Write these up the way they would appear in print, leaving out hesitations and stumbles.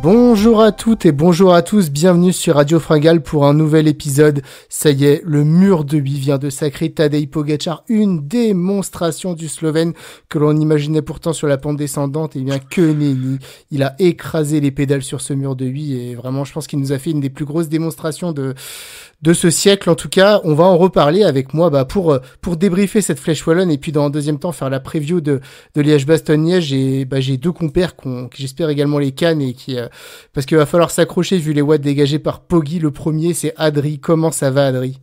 Bonjour à toutes et bonjour à tous, bienvenue sur Radio Fringale pour un nouvel épisode. Ça y est, le mur de 8 vient de sacrer Tadej Pogačar, une démonstration du Slovène que l'on imaginait pourtant sur la pente descendante. Et bien que nenni, il a écrasé les pédales sur ce mur de 8 et vraiment je pense qu'il nous a fait une des plus grosses démonstrations de ce siècle. En tout cas, on va en reparler avec moi pour débriefer cette Flèche Wallonne et puis dans un deuxième temps faire la preview de Liège-Bastogne-Liège. Et j'ai deux compères qui j'espère également les cannes et qui parce qu'il va falloir s'accrocher vu les watts dégagés par Poggy. Le premier, c'est Adri. Comment ça va, Adri?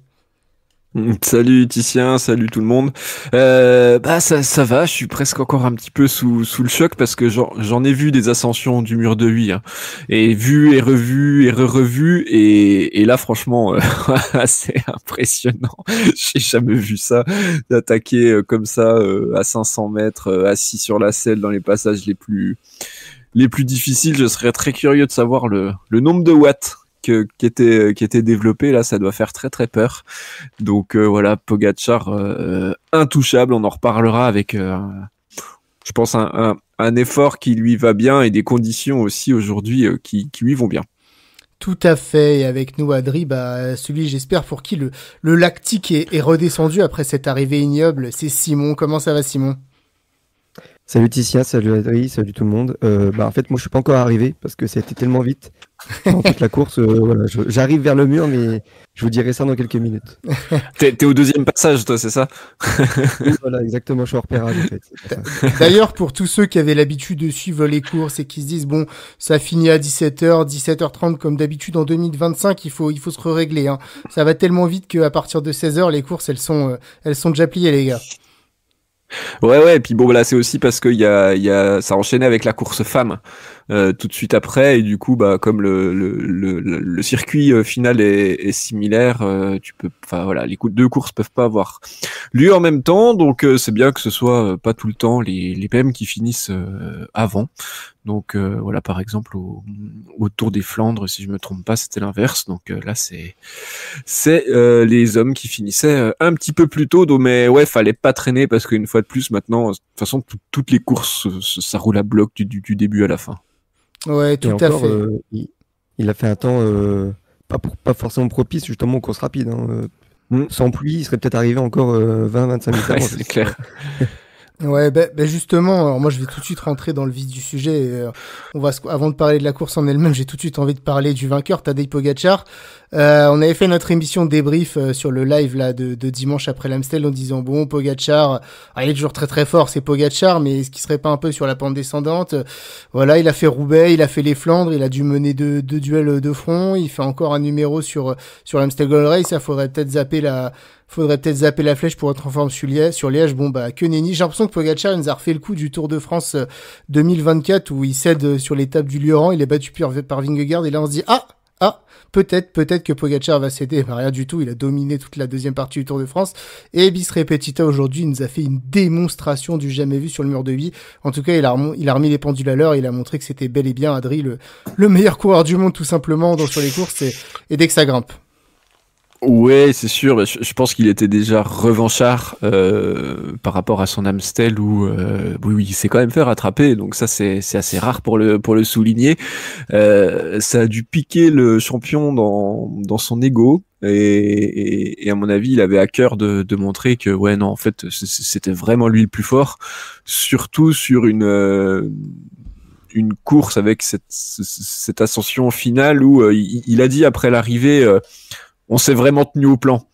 Salut Titien, salut tout le monde. Ça va, je suis presque encore un petit peu sous le choc parce que j'en ai vu des ascensions du mur de 8 et vu et revu et re-revu et là franchement c'est impressionnant. J'ai jamais vu ça d'attaquer comme ça à 500 mètres assis sur la selle dans les passages les plus difficiles. Je serais très curieux de savoir le nombre de watts qui était développé. Là, ça doit faire très très peur. Donc voilà, Pogačar intouchable. On en reparlera avec, je pense, un effort qui lui va bien et des conditions aussi aujourd'hui qui lui vont bien. Tout à fait. Et avec nous, Adri, celui, j'espère, pour qui le lactique est redescendu après cette arrivée ignoble, c'est Simon. Comment ça va, Simon? Salut Ticia, salut Adri, salut tout le monde. En fait, moi, je suis pas encore arrivé parce que ça a été tellement vite. Dans toute la course, voilà, j'arrive vers le mur, mais je vous dirai ça dans quelques minutes. T'es au deuxième passage, toi, c'est ça? Oui, voilà, exactement, je suis en repérage, en fait. D'ailleurs, pour tous ceux qui avaient l'habitude de suivre les courses et qui se disent, bon, ça finit à 17h, 17h30 comme d'habitude en 2025, il faut se régler, hein. Ça va tellement vite qu'à partir de 16h, les courses, elles sont déjà pliées, les gars. Ouais, et puis bon, là, c'est aussi parce que ça enchaînait avec la course femme tout de suite après, et du coup, comme le circuit final est similaire, les deux courses peuvent pas avoir lieu en même temps, donc c'est bien que ce soit pas tout le temps les mêmes qui finissent avant. Donc voilà, par exemple au Tour des Flandres, si je me trompe pas, c'était l'inverse. Donc là c'est les hommes qui finissaient un petit peu plus tôt. Donc, mais ouais, fallait pas traîner parce qu'une fois de plus maintenant, de toute façon toutes les courses ça roule à bloc du début à la fin. Ouais, tout à fait. Il a fait un temps pas forcément propice justement aux courses rapides. Sans pluie, il serait peut-être arrivé encore 20-25 minutes avant. Ouais, c'est clair. Ouais, justement, alors moi je vais tout de suite rentrer dans le vif du sujet. Avant de parler de la course en elle-même, j'ai tout de suite envie de parler du vainqueur, Tadej Pogačar. On avait fait notre émission débrief sur le live là de dimanche après l'Amstel en disant bon, Pogačar, il est toujours très très fort, c'est Pogačar, mais est-ce qu'il serait pas un peu sur la pente descendante? Voilà, il a fait Roubaix, il a fait les Flandres, il a dû mener deux duels de front, il fait encore un numéro sur l'Amstel Gold Race. Ça faudrait peut-être zapper la flèche pour être en forme sur Liège. Bon, que nenni. J'ai l'impression que Pogačar nous a refait le coup du Tour de France 2024 où il cède sur l'étape du Lioran. Il est battu par Vingegaard et là on se dit peut-être que Pogačar va céder. Rien du tout. Il a dominé toute la deuxième partie du Tour de France. Et bis repetita aujourd'hui, il nous a fait une démonstration du jamais vu sur le mur de 8. En tout cas, il a remis les pendules à l'heure. Il a montré que c'était bel et bien Adri, le meilleur coureur du monde tout simplement sur les courses et dès que ça grimpe. Ouais, c'est sûr. Je pense qu'il était déjà revanchard par rapport à son Amstel où oui, il s'est quand même fait rattraper. Donc ça, c'est assez rare pour le souligner. Ça a dû piquer le champion dans son ego. Et à mon avis, il avait à cœur de montrer que ouais, non, en fait, c'était vraiment lui le plus fort. Surtout sur une course avec cette ascension finale où il a dit après l'arrivée. On s'est vraiment tenu au plan.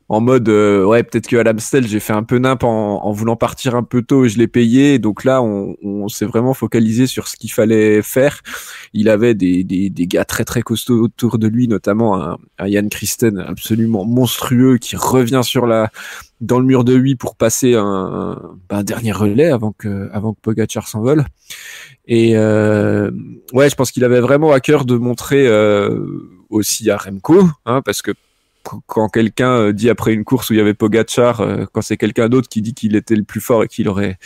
En mode, ouais, peut-être qu'à l'Amstel, j'ai fait un peu nimp en voulant partir un peu tôt et je l'ai payé. Donc là, on s'est vraiment focalisé sur ce qu'il fallait faire. Il avait des gars très très costauds autour de lui, notamment un Jan Christen absolument monstrueux qui revient dans le mur de 8 pour passer un dernier relais avant que Pogačar s'envole. Et ouais, je pense qu'il avait vraiment à cœur de montrer aussi à Remco, parce que quand quelqu'un dit après une course où il y avait Pogačar, quand c'est quelqu'un d'autre qui dit qu'il était le plus fort et qu'il aurait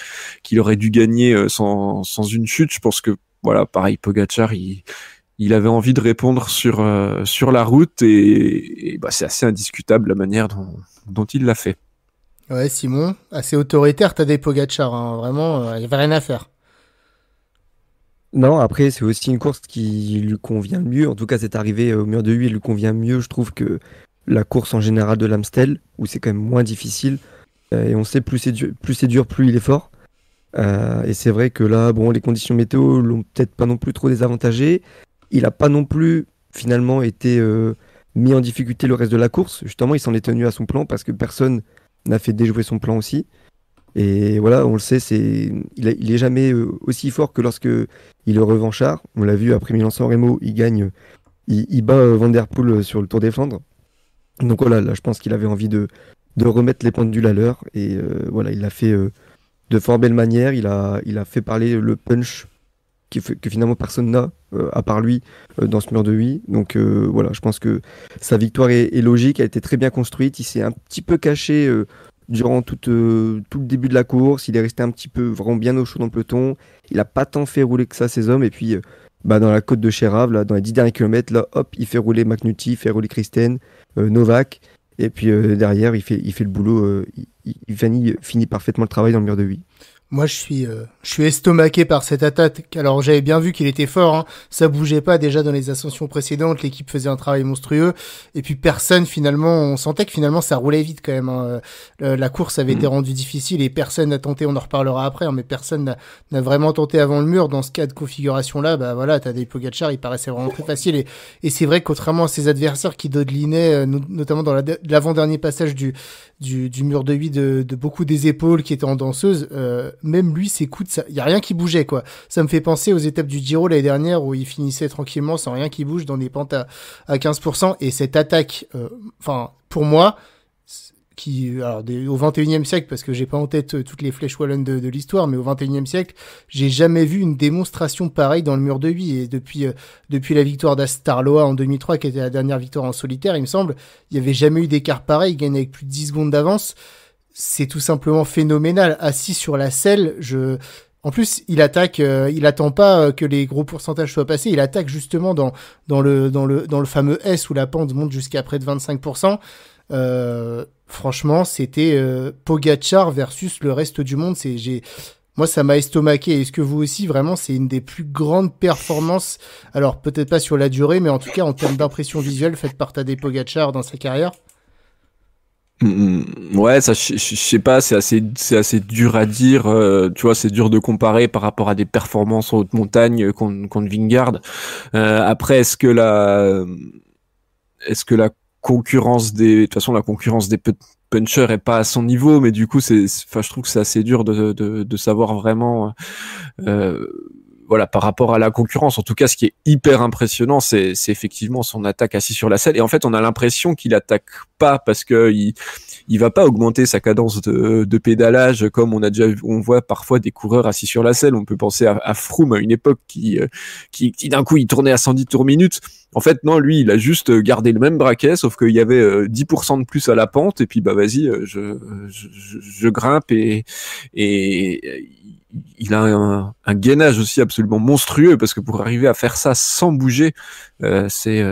dû gagner sans une chute, je pense que voilà, pareil, Pogačar, il avait envie de répondre sur la route et c'est assez indiscutable la manière dont il l'a fait. Ouais, Simon, assez autoritaire, Tadej Pogačar, vraiment, il y avait rien à faire. Non, après, c'est aussi une course qui lui convient mieux. En tout cas, cette arrivée au mur de 8 lui convient mieux, je trouve, que la course en général de l'Amstel, où c'est quand même moins difficile. Et on sait, plus c'est dur, plus il est fort. Et c'est vrai que là, bon, les conditions météo l'ont peut-être pas non plus trop désavantagé. Il n'a pas non plus, finalement, été mis en difficulté le reste de la course. Justement, il s'en est tenu à son plan parce que personne n'a fait déjouer son plan aussi. Et voilà, on le sait, il est jamais aussi fort que lorsque il est revanchard. On l'a vu après Milan-San Remo, il gagne, il bat Van Der Poel sur le Tour des Flandres. Donc voilà, là, je pense qu'il avait envie de remettre les pendules à l'heure. Et voilà, il l'a fait de fort belle manière. Il a fait parler le punch que finalement personne n'a, à part lui, dans ce mur de 8. Donc voilà, je pense que sa victoire est logique, elle a été très bien construite. Il s'est un petit peu caché durant tout le début de la course. Il est resté un petit peu vraiment bien au chaud dans le peloton. Il n'a pas tant fait rouler que ça ses hommes. Et puis dans la côte de Chérave, là, dans les 10 derniers kilomètres, là, hop, il fait rouler McNulty, il fait rouler Christen, Novak. Et puis derrière, il fait le boulot. Il finit parfaitement le travail dans le mur de 8. Moi, je suis estomaqué par cette attaque. Alors, j'avais bien vu qu'il était fort, hein. Ça bougeait pas déjà dans les ascensions précédentes. L'équipe faisait un travail monstrueux. Et puis, on sentait que finalement, ça roulait vite quand même, hein. La course avait été rendue difficile et personne n'a tenté, on en reparlera après, hein, mais personne n'a vraiment tenté avant le mur. Dans ce cas de configuration-là, bah voilà, Tadej Pogačar, il paraissait vraiment très facile. Et c'est vrai que contrairement à ses adversaires qui dodelinaient, notamment dans l'avant-dernier passage du mur de 8 de beaucoup des épaules qui étaient en danseuse, même lui, ses coudes, il y a rien qui bougeait, quoi. Ça me fait penser aux étapes du Giro l'année dernière où il finissait tranquillement sans rien qui bouge dans des pentes à 15%. Et cette attaque, pour moi, au 21e siècle, parce que j'ai pas en tête toutes les flèches wallonnes de l'histoire, mais au 21e siècle, j'ai jamais vu une démonstration pareille dans le mur de 8. Et depuis la victoire d'Astarloa en 2003, qui était la dernière victoire en solitaire, il me semble, il y avait jamais eu d'écart pareil, il gagne avec plus de 10 secondes d'avance. C'est tout simplement phénoménal. Assis sur la selle, en plus, il attaque, il attend pas que les gros pourcentages soient passés, il attaque justement dans le fameux S où la pente monte jusqu'à près de 25%. Franchement, c'était Pogačar versus le reste du monde. Moi, ça m'a estomaqué. Est-ce que vous aussi, vraiment, c'est une des plus grandes performances, alors peut-être pas sur la durée, mais en tout cas en termes d'impression visuelle faite par Tadej Pogačar dans sa carrière? Ouais, ça, je sais pas, c'est assez dur à dire. Tu vois, c'est dur de comparer par rapport à des performances en haute montagne contre Vingegaard. Après, est-ce que la concurrence de toute façon, la concurrence des punchers est pas à son niveau, mais du coup, je trouve que c'est assez dur de savoir vraiment, euh, voilà, par rapport à la concurrence. En tout cas, ce qui est hyper impressionnant, c'est effectivement son attaque assis sur la selle. Et en fait, on a l'impression qu'il attaque pas parce que il va pas augmenter sa cadence de pédalage comme on voit parfois des coureurs assis sur la selle. On peut penser à Froome à une époque qui d'un coup il tournait à 110 tours minute. En fait, non, lui, il a juste gardé le même braquet, sauf qu'il y avait 10% de plus à la pente, et puis bah vas-y, je grimpe et il a un gainage aussi absolument monstrueux parce que pour arriver à faire ça sans bouger, c'est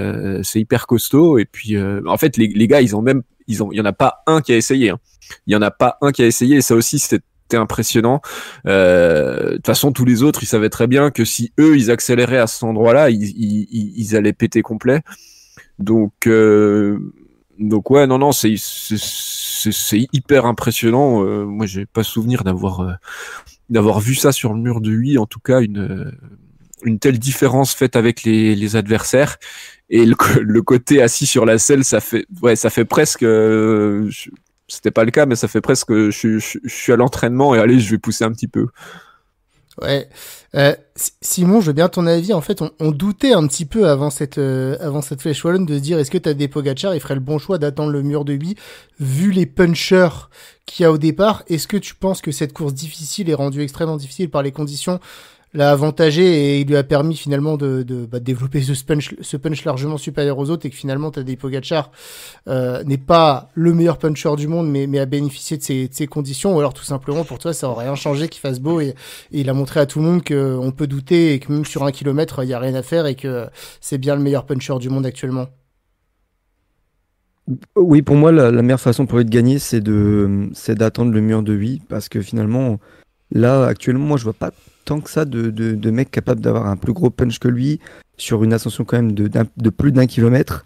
hyper costaud. Et puis en fait, les gars, il y en a pas un qui a essayé. Hein. Il y en a pas un qui a essayé. Et ça aussi, c'était impressionnant. De toute façon, tous les autres, ils savaient très bien que si eux, ils accéléraient à cet endroit-là, ils allaient péter complet. Donc ouais, non, c'est hyper impressionnant. Moi, j'ai pas souvenir d'avoir vu ça sur le mur de 8, en tout cas une telle différence faite avec les adversaires. Et le côté assis sur la selle, ça fait presque c'était pas le cas, mais ça fait presque je suis à l'entraînement et allez, je vais pousser un petit peu. Ouais. Simon, je veux bien ton avis. En fait, on doutait un petit peu avant cette flèche wallonne de se dire est-ce que Tadej Pogačar il ferait le bon choix d'attendre le mur de 8 vu les punchers qu'il y a au départ. Est-ce que tu penses que cette course difficile est rendue extrêmement difficile par les conditions l'a avantagé et il lui a permis finalement de développer ce punch largement supérieur aux autres et que finalement Tadej Pogačar n'est pas le meilleur puncher du monde mais a bénéficié de ces conditions, ou alors tout simplement pour toi ça aurait rien changé qu'il fasse beau et il a montré à tout le monde qu'on peut douter et que même sur 1 kilomètre il y a rien à faire et que c'est bien le meilleur puncher du monde actuellement. Oui, pour moi, la meilleure façon pour lui de gagner, c'est d'attendre le mur de 8 parce que finalement, Là, actuellement, moi, je vois pas tant que ça de mecs capables d'avoir un plus gros punch que lui sur une ascension quand même de plus d'1 kilomètre.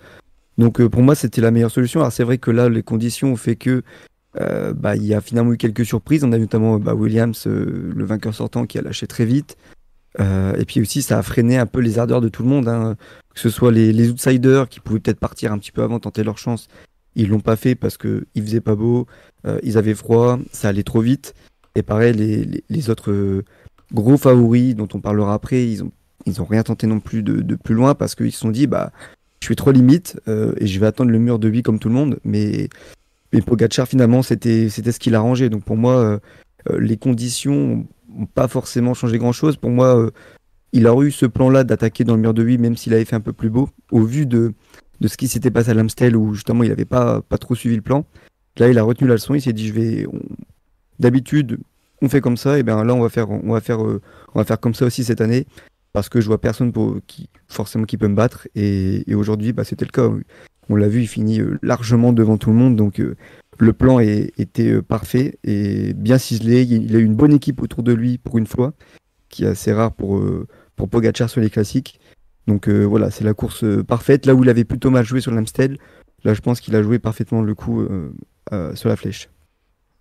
Donc pour moi, c'était la meilleure solution. Alors c'est vrai que là, les conditions ont fait que il y a finalement eu quelques surprises. On a notamment Williams, le vainqueur sortant, qui a lâché très vite. Et puis aussi, ça a freiné un peu les ardeurs de tout le monde, hein. Que ce soit les outsiders qui pouvaient peut-être partir un petit peu avant, tenter leur chance. Ils l'ont pas fait parce qu'il faisait pas beau, ils avaient froid, ça allait trop vite. Et pareil, les autres gros favoris dont on parlera après, ils ont rien tenté non plus de plus loin parce qu'ils se sont dit, je suis trop limite et je vais attendre le mur de 8 comme tout le monde. Mais Pogacar, finalement, c'était ce qu'il arrangeait. Donc pour moi, les conditions n'ont pas forcément changé grand-chose. Pour moi, il aurait eu ce plan-là d'attaquer dans le mur de 8, même s'il avait fait un peu plus beau, au vu de ce qui s'était passé à l'Amstel, où justement il n'avait pas trop suivi le plan. Là, il a retenu la leçon, il s'est dit, d'habitude, on fait comme ça, et bien là, on va faire comme ça aussi cette année, parce que je vois personne qui peut me battre, et aujourd'hui, c'était le cas. On l'a vu, il finit largement devant tout le monde, donc le plan était parfait et bien ciselé. Il a eu une bonne équipe autour de lui pour une fois, qui est assez rare pour Pogacar sur les classiques. Donc voilà, c'est la course parfaite. Là où il avait plutôt mal joué sur l'Amstel, là je pense qu'il a joué parfaitement le coup sur la flèche.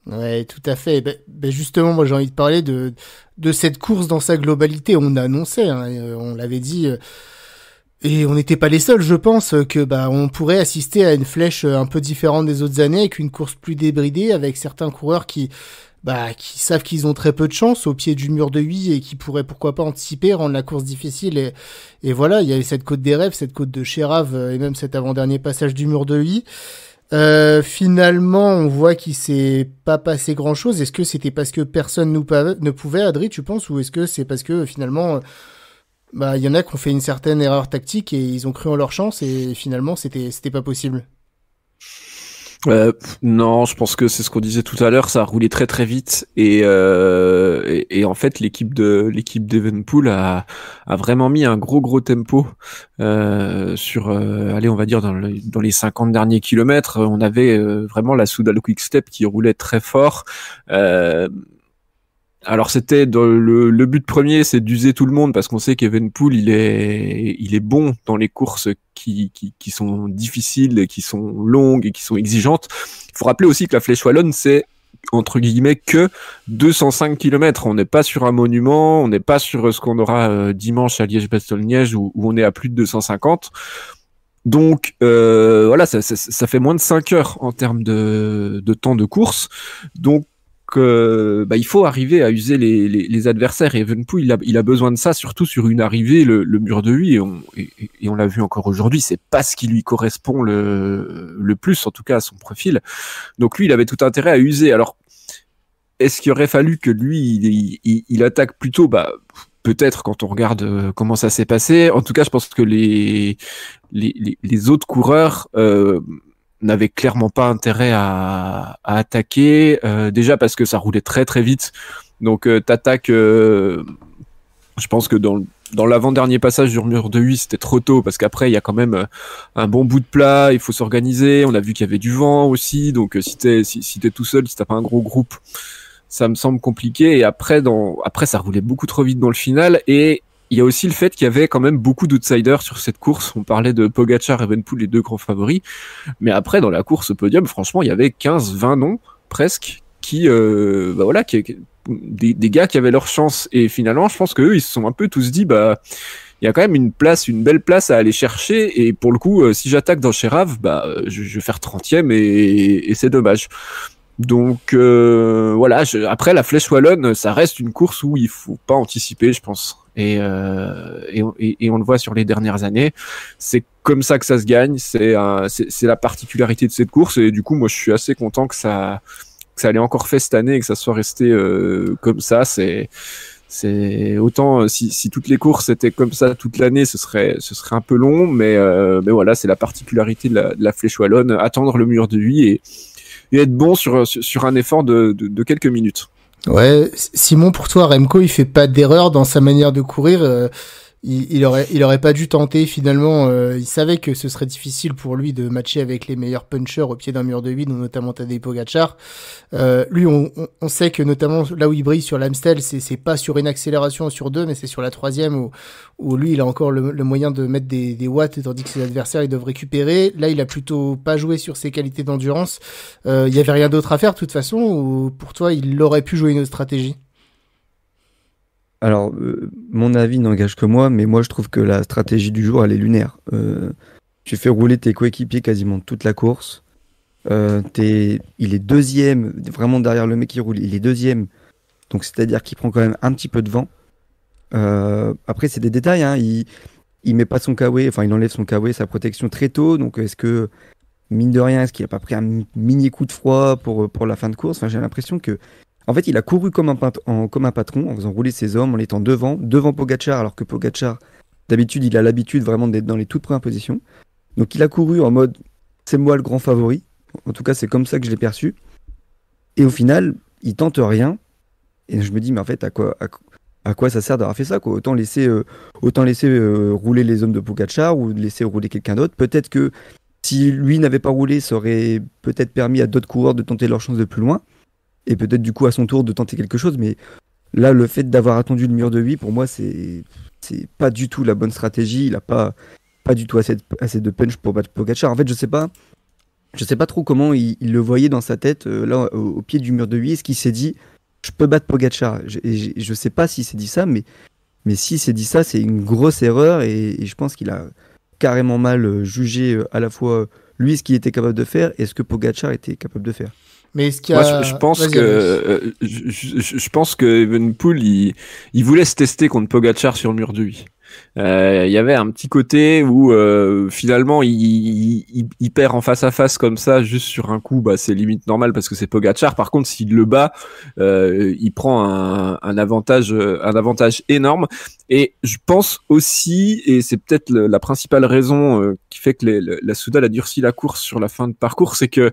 Ouais, tout à fait. Justement, moi j'ai envie de parler de cette course dans sa globalité. On a annoncé, hein, on l'avait dit, et on n'était pas les seuls, je pense, que on pourrait assister à une flèche un peu différente des autres années, avec une course plus débridée, avec certains coureurs qui savent qu'ils ont très peu de chance au pied du mur de 8 et qui pourraient pourquoi pas anticiper, rendre la course difficile. Et voilà, il y avait cette côte des rêves, cette côte de Chérave et même cet avant-dernier passage du mur de 8. Finalement, on voit qu'il s'est pas passé grand chose. Est-ce que c'était parce que personne ne pouvait, Adri, tu penses, ou est-ce que c'est parce que finalement, il y en a qui ont fait une certaine erreur tactique et ils ont cru en leur chance et finalement c'était pas possible? Non, je pense que c'est ce qu'on disait tout à l'heure, ça a roulé très très vite et en fait l'équipe d'Evenepoel a vraiment mis un gros tempo sur allez, on va dire dans les 50 derniers kilomètres. On avait vraiment la Soudal Quick-Step qui roulait très fort. Alors c'était dans le but premier, c'est d'user tout le monde parce qu'on sait qu'Evenepoel il est bon dans les courses qui sont difficiles, qui sont longues et qui sont exigeantes. Il faut rappeler aussi que la Flèche Wallonne c'est entre guillemets que 205 km. On n'est pas sur un monument, on n'est pas sur ce qu'on aura dimanche à Liège-Bastogne-Liège où on est à plus de 250. Donc voilà, ça fait moins de 5 heures en termes de temps de course. Donc il faut arriver à user les adversaires et Evenepoel il a besoin de ça, surtout sur une arrivée, le mur de 8 et on l'a vu encore aujourd'hui, c'est pas ce qui lui correspond le plus, en tout cas à son profil. Donc lui il avait tout intérêt à user. Alors est-ce qu'il aurait fallu que lui il attaque plus tôt? Peut-être quand on regarde comment ça s'est passé. En tout cas je pense que les autres coureurs n'avait clairement pas intérêt à attaquer, déjà parce que ça roulait très très vite, donc t'attaques, je pense que dans l'avant-dernier passage du mur de 8 c'était trop tôt, parce qu'après il y a quand même un bon bout de plat, il faut s'organiser, on a vu qu'il y avait du vent aussi, donc si t'es tout seul, si t'as pas un gros groupe, ça me semble compliqué, et après ça roulait beaucoup trop vite dans le final, et il y a aussi le fait qu'il y avait quand même beaucoup d'outsiders sur cette course. On parlait de Pogacar et Evenepoel, les deux grands favoris. Mais après, dans la course au podium, franchement, il y avait 15-20 noms, presque, qui des gars qui avaient leur chance. Et finalement, je pense qu'eux, ils se sont un peu tous dit, il y a quand même une belle place à aller chercher. Et pour le coup, si j'attaque dans Chérave, je vais faire 30e et c'est dommage. Donc voilà, après la Flèche Wallonne, ça reste une course où il faut pas anticiper, je pense. Et on le voit sur les dernières années, c'est comme ça que ça se gagne, c'est la particularité de cette course, et du coup moi je suis assez content que ça l'ait encore fait cette année et que ça soit resté comme ça. C'est autant si toutes les courses étaient comme ça toute l'année, ce serait un peu long, mais voilà, c'est la particularité de la Flèche Wallonne, attendre le mur de 8 et être bon sur un effort de quelques minutes. Ouais, Simon, pour toi, Remco, il fait pas d'erreur dans sa manière de courir. il aurait pas dû tenter finalement. Il savait que ce serait difficile pour lui de matcher avec les meilleurs punchers au pied d'un mur de 8, dont notamment Tadej Pogačar. Lui, on sait que notamment là où il brille sur l'Amstel, c'est pas sur une accélération sur 2, mais c'est sur la 3e où lui, il a encore le moyen de mettre des watts, tandis que ses adversaires, ils doivent récupérer. Là, il a plutôt pas joué sur ses qualités d'endurance. Il y avait rien d'autre à faire de toute façon, ou pour toi, il aurait pu jouer une autre stratégie? Alors, mon avis n'engage que moi, mais moi je trouve que la stratégie du jour, elle est lunaire. Tu fais rouler tes coéquipiers quasiment toute la course. Il est deuxième, vraiment derrière le mec qui roule, il est deuxième. Donc c'est-à-dire qu'il prend quand même un petit peu de vent. Après, c'est des détails, hein. Il met pas son KW, enfin il enlève son KW, sa protection très tôt. Donc est-ce que, mine de rien, est-ce qu'il a pas pris un mini coup de froid pour la fin de course? Enfin, j'ai l'impression que en fait, il a couru comme un patron, en faisant rouler ses hommes, en étant devant Pogačar, alors que Pogačar, d'habitude, il a l'habitude vraiment d'être dans les toutes premières positions. Donc il a couru en mode, c'est moi le grand favori. En tout cas, c'est comme ça que je l'ai perçu. Et au final, il tente rien. Et je me dis, mais en fait, à quoi ça sert d'avoir fait ça, quoi? Autant laisser rouler les hommes de Pogačar ou laisser rouler quelqu'un d'autre. Peut-être que si lui n'avait pas roulé, ça aurait peut-être permis à d'autres coureurs de tenter leur chance de plus loin. Et peut-être du coup à son tour de tenter quelque chose. Mais là, le fait d'avoir attendu le mur de 8, pour moi, c'est pas du tout la bonne stratégie. Il a pas du tout assez de punch pour battre Pogačar. En fait, je sais pas trop comment il le voyait dans sa tête, là, au pied du mur de 8. Est-ce qu'il s'est dit, je peux battre Pogačar? Je sais pas s'il s'est dit ça, mais s'il s'est dit ça, c'est une grosse erreur. Et je pense qu'il a carrément mal jugé à la fois lui ce qu'il était capable de faire et ce que Pogačar était capable de faire. Mais est-ce qu'il y Moi, a... je pense Vas-y, que je pense que Evenepoel, il voulait se tester contre Pogačar sur le mur de 8. Il y avait un petit côté où finalement il perd en face à face comme ça juste sur un coup, bah c'est limite normal parce que c'est Pogačar. Par contre, s'il le bat, il prend un avantage énorme. Et je pense aussi, et c'est peut-être la principale raison qui fait que la Soudal a durci la course sur la fin de parcours, c'est que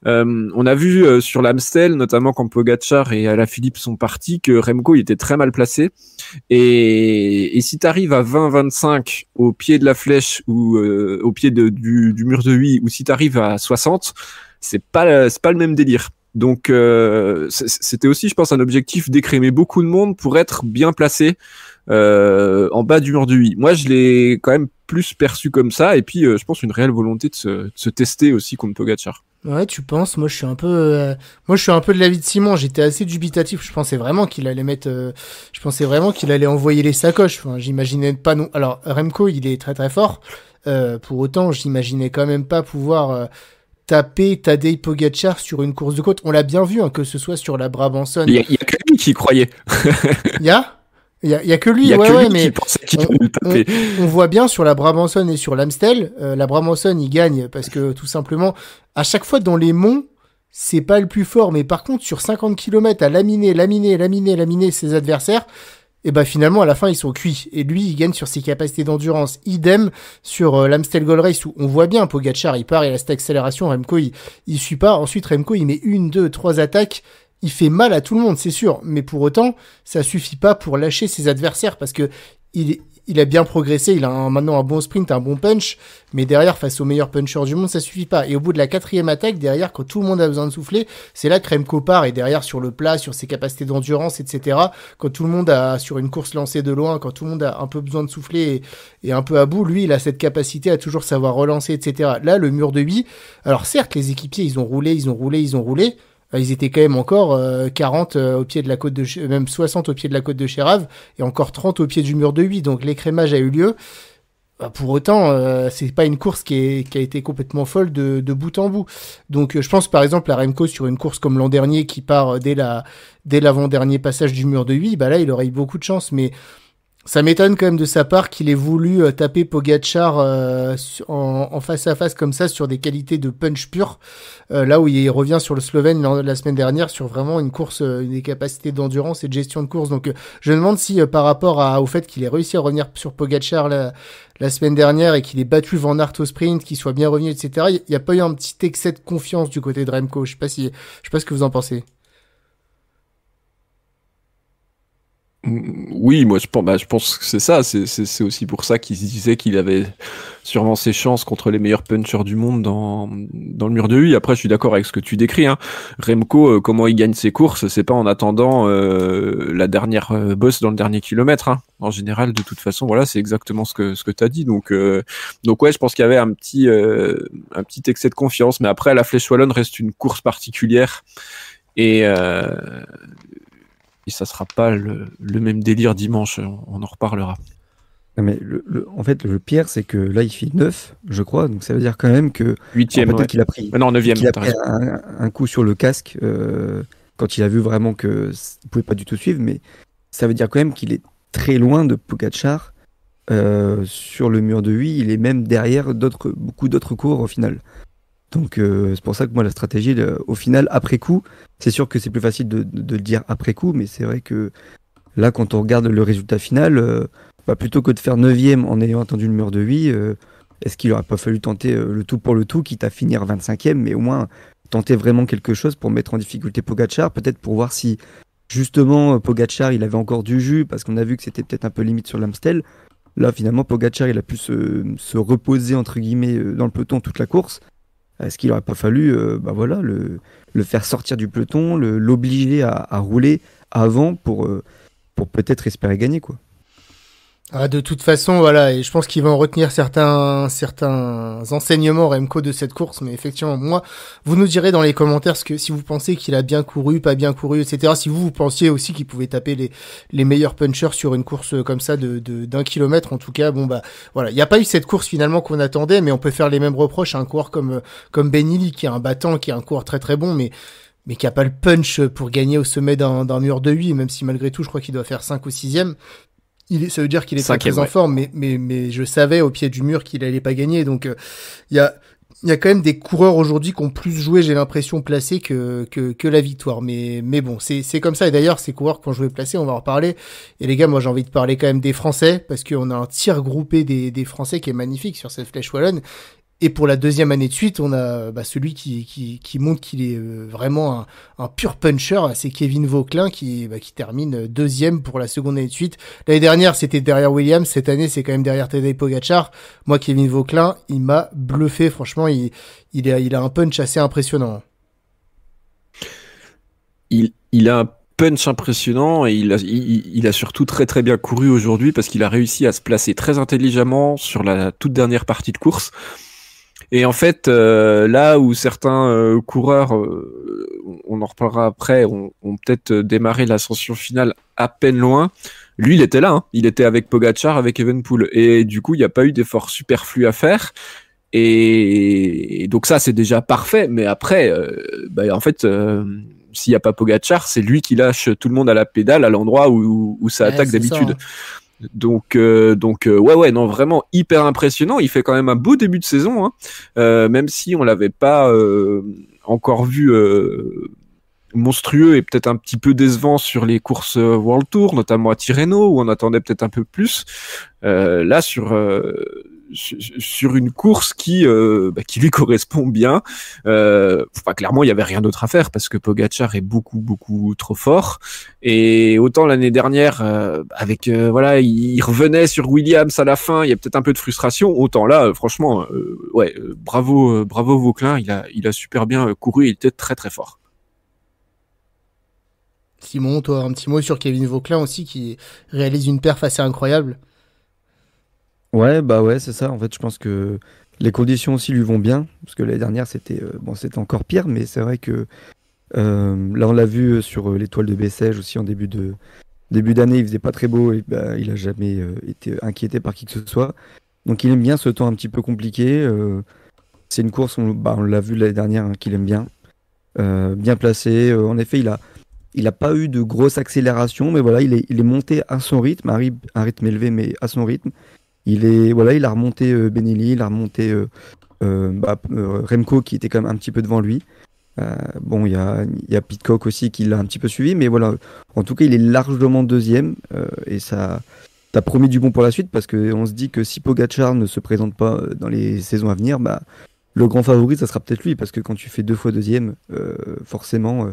on a vu sur l'Amstel, notamment quand Pogačar et Alaphilippe sont partis, que Remco il était très mal placé. Et si t'arrives à 20-25 au pied de la flèche ou au pied du mur de 8, ou si t'arrives à 60, c'est pas le même délire. Donc c'était aussi, je pense, un objectif d'écrémer beaucoup de monde pour être bien placé en bas du mur de 8. Moi, je l'ai quand même plus perçu comme ça, et puis je pense une réelle volonté de se tester aussi contre Pogačar. Ouais, tu penses? Moi, je suis un peu de l'avis de Simon. J'étais assez dubitatif. Je pensais vraiment qu'il allait envoyer les sacoches. Enfin, j'imaginais pas non. Alors, Remco, il est très très fort. Pour autant, j'imaginais quand même pas pouvoir taper Tadej Pogačar sur une course de côte. On l'a bien vu, hein, que ce soit sur la Brabançonne. Il y a que lui qui y croyait. Il y a que lui, mais on voit bien sur la Brabançonne et sur l'Amstel, la Brabançonne il gagne parce que tout simplement à chaque fois dans les monts, c'est pas le plus fort, mais par contre sur 50 km à laminer ses adversaires, et ben finalement à la fin ils sont cuits et lui il gagne sur ses capacités d'endurance. Idem sur l'Amstel Gold Race où on voit bien Pogačar, il part, il a cette accélération, Remco il suit pas, ensuite Remco il met 1, 2, 3 attaques. Il fait mal à tout le monde, c'est sûr, mais pour autant, ça suffit pas pour lâcher ses adversaires parce que il a bien progressé, il a maintenant un bon sprint, un bon punch, mais derrière, face aux meilleurs punchers du monde, ça suffit pas. Et au bout de la 4e attaque, derrière, quand tout le monde a besoin de souffler, c'est là que Remco part, et derrière, sur le plat, sur ses capacités d'endurance, etc., quand tout le monde a, sur une course lancée de loin, quand tout le monde a un peu besoin de souffler et un peu à bout, lui, il a cette capacité à toujours savoir relancer, etc. Là, le mur de 8, alors certes, les équipiers, ils ont roulé, ils étaient quand même encore 40 au pied de la côte de même 60 au pied de la côte de Chérave et encore 30 au pied du mur de 8. Donc l'écrémage a eu lieu. Pour autant, c'est pas une course qui a été complètement folle de bout en bout. Donc je pense par exemple à Remco sur une course comme l'an dernier qui part dès l'avant-dernier passage du mur de 8, bah là il aurait eu beaucoup de chance, mais ça m'étonne quand même de sa part qu'il ait voulu taper Pogačar en face à face comme ça sur des qualités de punch pur, là où il revient sur le Slovène la semaine dernière sur vraiment une course, des capacités d'endurance et de gestion de course. Donc je me demande si par rapport au fait qu'il ait réussi à revenir sur Pogačar la semaine dernière et qu'il ait battu Van Aert au sprint, qu'il soit bien revenu, etc., il n'y a pas eu un petit excès de confiance du côté de Remco. Je sais pas ce que vous en pensez. Oui, moi je pense que c'est ça. C'est aussi pour ça qu'il se disait qu'il avait sûrement ses chances contre les meilleurs punchers du monde dans le mur de huy. Après, je suis d'accord avec ce que tu décris. Hein. Remco, comment il gagne ses courses, c'est pas en attendant la dernière bosse dans le dernier kilomètre. Hein. En général, de toute façon, voilà, c'est exactement ce que t'as dit. Donc ouais, je pense qu'il y avait un petit excès de confiance. Mais après, la Flèche Wallonne reste une course particulière et et ça sera pas le même délire dimanche, on en reparlera. Non, mais en fait, le pire, c'est que là, il fait 9, je crois. Donc, ça veut dire quand même que. Huitième, Peut-être ouais. qu'il a pris, Non, neuvième, qu'il a t'as pris raison. un coup sur le casque quand il a vu vraiment qu'il ne pouvait pas du tout suivre. Mais ça veut dire quand même qu'il est très loin de Pogacar sur le mur de huy. Il est même derrière beaucoup d'autres coureurs au final. Donc, c'est pour ça que moi, la stratégie, au final, après coup, c'est sûr que c'est plus facile de le dire après coup. Mais c'est vrai que là, quand on regarde le résultat final. Plutôt que de faire 9e en ayant attendu le mur de huy, est-ce qu'il n'aurait pas fallu tenter le tout pour le tout, quitte à finir 25e, mais au moins tenter vraiment quelque chose pour mettre en difficulté Pogacar, peut-être pour voir si justement Pogacar il avait encore du jus, parce qu'on a vu que c'était peut-être un peu limite sur l'Amstel. Là finalement Pogacar il a pu se reposer entre guillemets dans le peloton toute la course. Est-ce qu'il n'aurait pas fallu le faire sortir du peloton, l'obliger à rouler avant pour peut-être espérer gagner quoi. Ah, de toute façon, voilà, et je pense qu'il va en retenir certains enseignements Remco de cette course, mais effectivement, moi, vous nous direz dans les commentaires si vous pensez qu'il a bien couru, pas bien couru, etc. Si vous pensiez aussi qu'il pouvait taper les meilleurs punchers sur une course comme ça d'un kilomètre, en tout cas, bon bah voilà, il n'y a pas eu cette course finalement qu'on attendait, mais on peut faire les mêmes reproches à un coureur comme Benili, qui est un battant, qui est un coureur très très bon, mais qui a pas le punch pour gagner au sommet d'un mur de huy, même si malgré tout, je crois qu'il doit faire 5 ou 6e. Ça veut dire qu'il est très, très en forme, mais je savais au pied du mur qu'il allait pas gagner. Donc, il y a quand même des coureurs aujourd'hui qui ont plus joué, j'ai l'impression, placé que la victoire. Mais bon, c'est comme ça. Et d'ailleurs, ces coureurs qui ont joué placé, on va en reparler. Et les gars, moi, j'ai envie de parler quand même des Français, parce qu'on a un tir groupé des Français qui est magnifique sur cette Flèche Wallonne. Et pour la deuxième année de suite, on a celui qui montre qu'il est vraiment un pur puncher, c'est Kevin Vauquelin qui termine deuxième pour la seconde année de suite. L'année dernière, c'était derrière Williams, cette année, c'est quand même derrière Tadej Pogacar. Moi, Kevin Vauquelin, il m'a bluffé, franchement, il a un punch assez impressionnant. Il a un punch impressionnant et il a surtout très très bien couru aujourd'hui parce qu'il a réussi à se placer très intelligemment sur la toute dernière partie de course. Et en fait, là où certains coureurs, on en reparlera après, ont peut-être démarré l'ascension finale à peine loin, lui, il était là. Hein. Il était avec Pogacar, avec Evenepoel. Et du coup, il n'y a pas eu d'effort superflu à faire. Et donc ça, c'est déjà parfait. Mais après, en fait, s'il n'y a pas Pogacar, c'est lui qui lâche tout le monde à la pédale à l'endroit où ça attaque d'habitude. Ça, hein. Donc ouais non vraiment hyper impressionnant. Il fait quand même un beau début de saison, hein. Même si on l'avait pas encore vu monstrueux et peut-être un petit peu décevant sur les courses World Tour, notamment à Tirreno où on attendait peut-être un peu plus. Là sur une course qui lui correspond bien. Clairement, il y avait rien d'autre à faire parce que Pogacar est beaucoup trop fort. Et autant l'année dernière, il revenait sur Williams à la fin, il y a peut-être un peu de frustration. Autant là, franchement, bravo Vauquelin, il a super bien couru, il était très très fort. Simon, toi, un petit mot sur Kevin Vauquelin aussi qui réalise une perf assez incroyable. Ouais, c'est ça. En fait, je pense que les conditions aussi lui vont bien. Parce que l'année dernière, c'était encore pire. Mais c'est vrai que là, on l'a vu sur l'étoile de Bessèges aussi en début d'année. Il faisait pas très beau et il a jamais été inquiété par qui que ce soit. Donc, il aime bien ce temps un petit peu compliqué. C'est une course, on l'a vu l'année dernière, hein, qu'il aime bien. Bien placé. En effet, il a pas eu de grosse accélération. Mais voilà, il est monté à son rythme, un rythme élevé, mais à son rythme. Il a remonté Benili, il a remonté Remco qui était quand même un petit peu devant lui. Il y a Pidcock aussi qui l'a un petit peu suivi, mais voilà, en tout cas il est largement deuxième et ça promet du bon pour la suite parce qu'on se dit que si Pogacar ne se présente pas dans les saisons à venir, le grand favori ça sera peut-être lui parce que quand tu fais 2 fois deuxième, forcément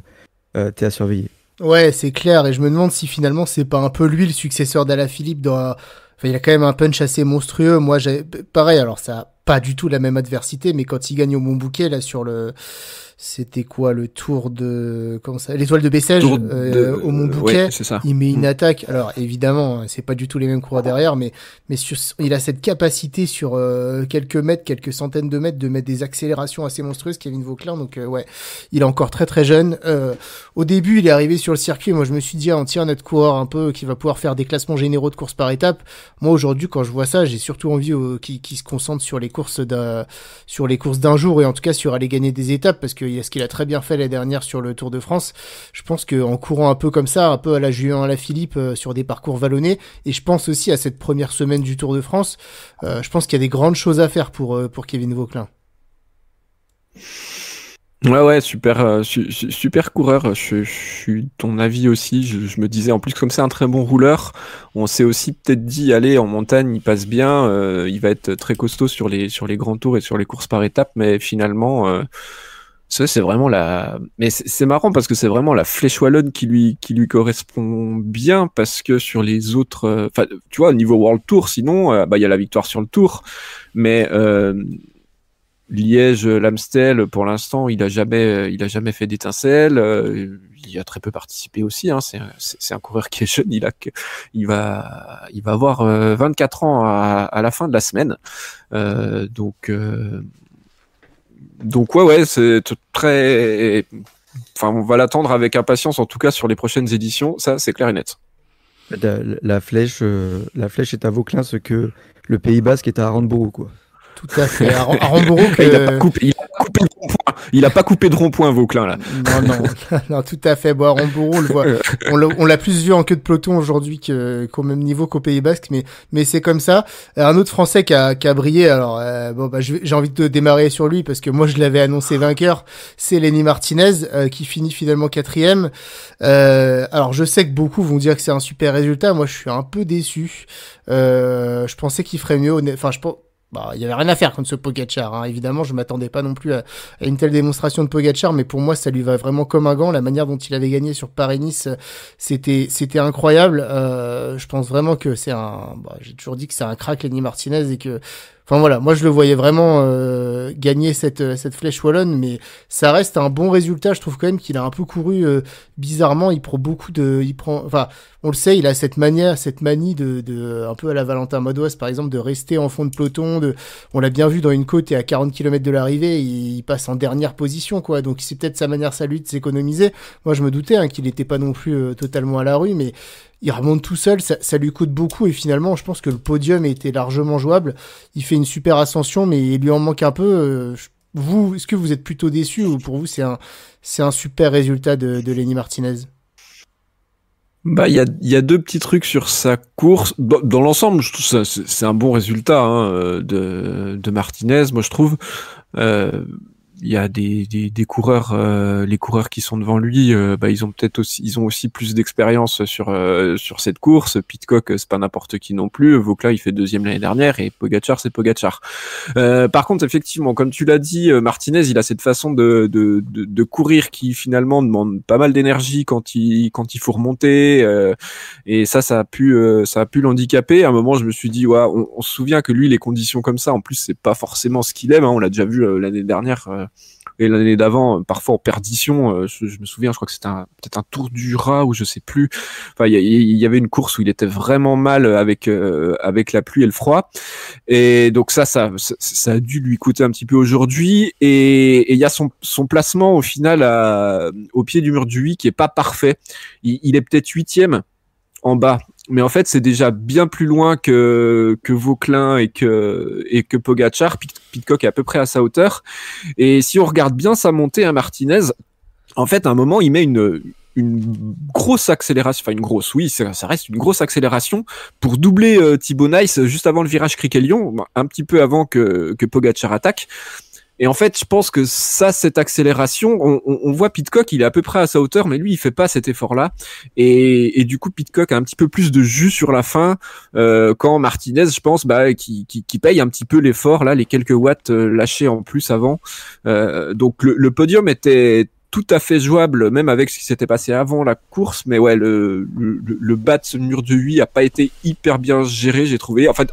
t'es à surveiller. Ouais, c'est clair, et je me demande si finalement c'est pas un peu lui le successeur d'Alaphilippe dans... Enfin, il a quand même un punch assez monstrueux. Moi, pareil, alors ça a pas du tout la même adversité, mais quand il gagne au Montbouquet, là, sur le... C'était quoi, le tour de... Comment ça? L'étoile de Bessèges, au Montbouquet. Ouais, c'est ça. Il met une attaque. Alors, évidemment, c'est pas du tout les mêmes coureurs derrière, mais il a cette capacité sur quelques mètres, quelques centaines de mètres, de mettre des accélérations assez monstrueuses, Kevin Vauquelin. Donc, ouais, il est encore très très jeune. Au début, il est arrivé sur le circuit. Moi, je me suis dit, tiens, notre coureur un peu qui va pouvoir faire des classements généraux de course par étape. Moi, aujourd'hui, quand je vois ça, j'ai surtout envie qu'il se concentre sur les courses d'un jour, et en tout cas sur aller gagner des étapes, parce que ce qu'il a très bien fait l'année dernière sur le Tour de France. Je pense qu'en courant un peu comme ça, un peu à la Julien Alaphilippe, sur des parcours vallonnés, et je pense aussi à cette première semaine du Tour de France, je pense qu'il y a des grandes choses à faire pour Kevin Vauquelin. Ouais, super coureur. Je suis de ton avis aussi. Je me disais, en plus, comme c'est un très bon rouleur, on s'est aussi peut-être dit, allez, en montagne, il passe bien, il va être très costaud sur les grands tours et sur les courses par étapes, mais finalement, ça, c'est vraiment mais c'est marrant parce que c'est vraiment la flèche wallonne qui lui correspond bien, parce que sur les autres, enfin, tu vois, au niveau World Tour, sinon, il y a la victoire sur le Tour, mais Liège, l'Amstel, pour l'instant, il a jamais fait d'étincelle. Il a très peu participé aussi. Hein. C'est un coureur qui est jeune. Il va avoir 24 ans à la fin de la semaine. Donc ouais, c'est très. Enfin, on va l'attendre avec impatience, en tout cas sur les prochaines éditions. Ça, c'est clair et net. La flèche est à Vauquelin, ce que le Pays Basque est à Aramburu, quoi. Tout à fait. À Aramburu, il a pas coupé de rond-point, Vauquelin, là. Non, tout à fait. Bon, à Aramburu, on le voit. On l'a plus vu en queue de peloton aujourd'hui qu'au même niveau qu'au Pays Basque, mais c'est comme ça. Un autre Français qui a brillé, alors, j'ai envie de démarrer sur lui parce que moi, je l'avais annoncé vainqueur. C'est Lenny Martinez, qui finit finalement 4e. Alors, je sais que beaucoup vont dire que c'est un super résultat. Moi, je suis un peu déçu. Je pensais qu'il ferait mieux. Enfin, il y avait rien à faire contre ce Pogačar, hein. Évidemment, je m'attendais pas non plus à une telle démonstration de Pogačar, mais pour moi, ça lui va vraiment comme un gant. La manière dont il avait gagné sur Paris-Nice, c'était incroyable. Je pense vraiment que j'ai toujours dit que c'est un crack, Lenny Martinez, et que, enfin voilà, moi je le voyais vraiment gagner cette flèche wallonne, mais ça reste un bon résultat. Je trouve quand même qu'il a un peu couru bizarrement. On le sait, il a cette manie de un peu à la Valentin Madouas par exemple, de rester en fond de peloton. On l'a bien vu dans une côte et à 40 km de l'arrivée, il passe en dernière position, quoi. Donc c'est peut-être sa manière à lui de s'économiser. Moi je me doutais qu'il n'était pas non plus totalement à la rue, mais il remonte tout seul, ça lui coûte beaucoup, et finalement je pense que le podium était largement jouable. Il fait une super ascension, mais il lui en manque un peu. Vous, est-ce que vous êtes plutôt déçu, ou pour vous c'est un super résultat de Lenny Martinez? Il y a deux petits trucs sur sa course. Dans l'ensemble, je trouve ça c'est un bon résultat, hein, de Martinez. Moi, je trouve. Il y a des coureurs, les coureurs qui sont devant lui, ils ont aussi plus d'expérience sur cette course. Pidcock, c'est pas n'importe qui non plus. Vauquelin, il fait 2e l'année dernière, et Pogačar, c'est Pogačar. Par contre, effectivement, comme tu l'as dit, Martinez, il a cette façon de courir qui finalement demande pas mal d'énergie quand il faut remonter, et ça a pu l'handicaper. À un moment, je me suis dit, ouais, on se souvient que lui, les conditions comme ça, en plus, c'est pas forcément ce qu'il aime, hein. On l'a déjà vu l'année dernière. Et l'année d'avant, parfois en perdition. Je me souviens, je crois que c'était peut-être un Tour du Raz, ou je sais plus. Enfin, il y avait une course où il était vraiment mal avec la pluie et le froid. Et donc ça a dû lui coûter un petit peu aujourd'hui. Et il y a son placement au final au pied du mur du 8 qui est pas parfait. Il est peut-être 8e en bas, mais en fait c'est déjà bien plus loin que Vauquelin et que Pogačar. Pidcock est à peu près à sa hauteur, et si on regarde bien sa montée à Martinez, en fait à un moment il met une grosse accélération, enfin une grosse, oui, ça reste une grosse accélération pour doubler Thibaut Nice juste avant le virage Criquelion, un petit peu avant que Pogačar attaque. Et en fait, je pense que cette accélération, on voit Pidcock, il est à peu près à sa hauteur, mais lui, il fait pas cet effort-là. Et du coup, Pidcock a un petit peu plus de jus sur la fin, quand Martinez, je pense, qui paye un petit peu l'effort, là, les quelques watts lâchés en plus avant. Donc le podium était tout à fait jouable, même avec ce qui s'était passé avant la course. Mais ouais, le bas de ce mur de 8 a pas été hyper bien géré, j'ai trouvé. En fait,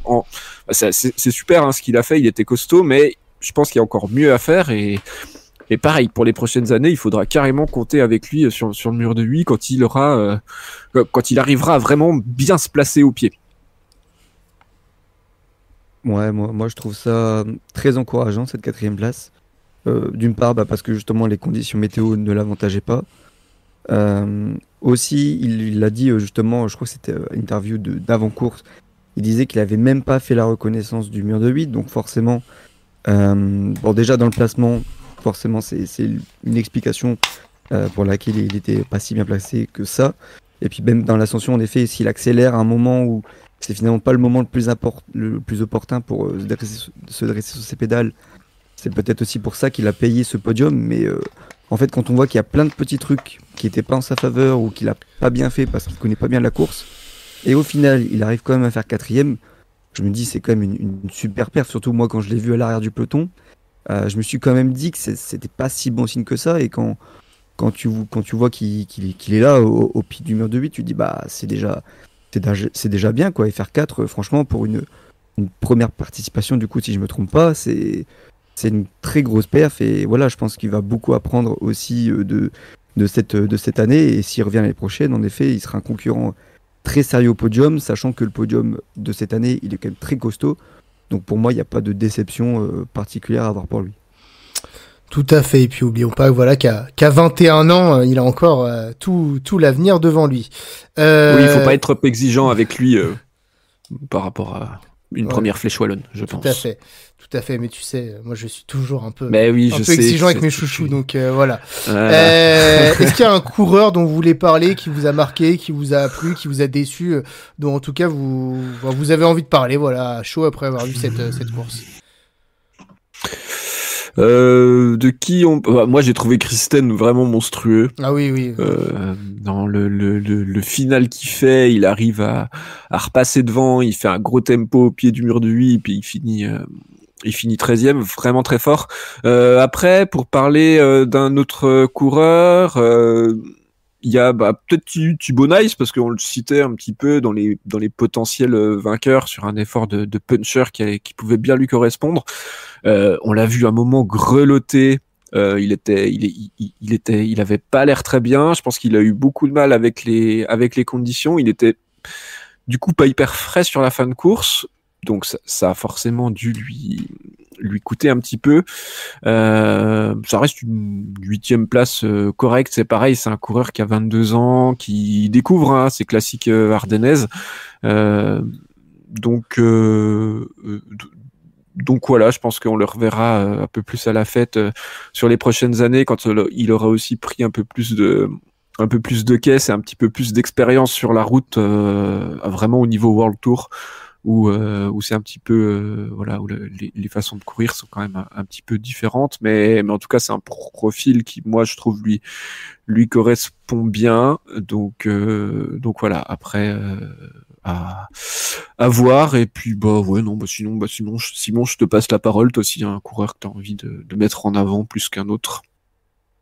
c'est super hein, ce qu'il a fait, il était costaud, mais je pense qu'il y a encore mieux à faire. Et pareil, pour les prochaines années, il faudra carrément compter avec lui sur le mur de 8 quand il arrivera à vraiment bien se placer au pied. Ouais, moi je trouve ça très encourageant cette 4e place. D'une part, parce que justement les conditions météo ne l'avantageaient pas. Aussi, il l'a dit justement, je crois que c'était une interview d'avant-course. Il disait qu'il avait même pas fait la reconnaissance du mur de 8, donc forcément, bon déjà dans le placement, forcément c'est une explication pour laquelle il était pas si bien placé que ça. Et puis même dans l'ascension, en effet, s'il accélère à un moment où c'est finalement pas le moment le plus opportun pour se dresser sur ses pédales, c'est peut-être aussi pour ça qu'il a payé ce podium. Mais en fait, quand on voit qu'il y a plein de petits trucs qui n'étaient pas en sa faveur ou qu'il a pas bien fait parce qu'il connaît pas bien la course, et au final, il arrive quand même à faire 4e, je me dis c'est quand même une super perf. Surtout moi, quand je l'ai vu à l'arrière du peloton, je me suis quand même dit que c'était pas si bon signe que ça. Et quand tu vois qu'il est là au pied du mur de 8, tu te dis c'est déjà bien quoi. Et faire 4, franchement, pour une première participation, du coup, si je me trompe pas, c'est une très grosse perf. Et voilà, je pense qu'il va beaucoup apprendre aussi de cette année. Et s'il revient l'année prochaine, en effet, il sera un concurrent très sérieux au podium, sachant que le podium de cette année, il est quand même très costaud. Donc pour moi, il n'y a pas de déception particulière à avoir pour lui. Tout à fait. Et puis oublions pas voilà qu'à 21 ans, il a encore tout l'avenir devant lui. Oui, il faut pas être trop exigeant avec lui par rapport à une première flèche wallonne, je pense. Tout à fait. Mais tu sais, moi je suis toujours un peu exigeant avec mes chouchous, donc voilà. Est-ce qu'il y a un coureur dont vous voulez parler, qui vous a marqué, qui vous a plu, qui vous a déçu, dont en tout cas vous avez envie de parler, voilà, chaud après avoir vu cette course? De qui moi j'ai trouvé Christen vraiment monstrueux. Ah oui. Dans le final qu'il fait, il arrive à repasser devant, il fait un gros tempo au pied du mur de 8 et puis il finit 13e, vraiment très fort. Après, pour parler d'un autre coureur, il y a peut-être Thibaut Nice, parce qu'on le citait un petit peu dans les potentiels vainqueurs sur un effort de puncher qui pouvait bien lui correspondre. On l'a vu un moment grelotter. Il avait pas l'air très bien. Je pense qu'il a eu beaucoup de mal avec les conditions. Il était du coup pas hyper frais sur la fin de course. Donc ça a forcément dû lui coûter un petit peu. Ça reste une 8e place correcte. C'est pareil, c'est un coureur qui a 22 ans, qui découvre ses classiques ardennaises. Donc voilà, je pense qu'on le reverra un peu plus à la fête sur les prochaines années, quand il aura aussi pris un peu plus de caisse et un petit peu plus d'expérience sur la route, vraiment au niveau World Tour, où c'est un petit peu où les façons de courir sont quand même un petit peu différentes, mais en tout cas c'est un profil qui, moi, je trouve lui correspond bien. Donc voilà, après à voir. Et puis sinon Simon, je te passe la parole. Toi aussi, un coureur que tu as envie de mettre en avant plus qu'un autre?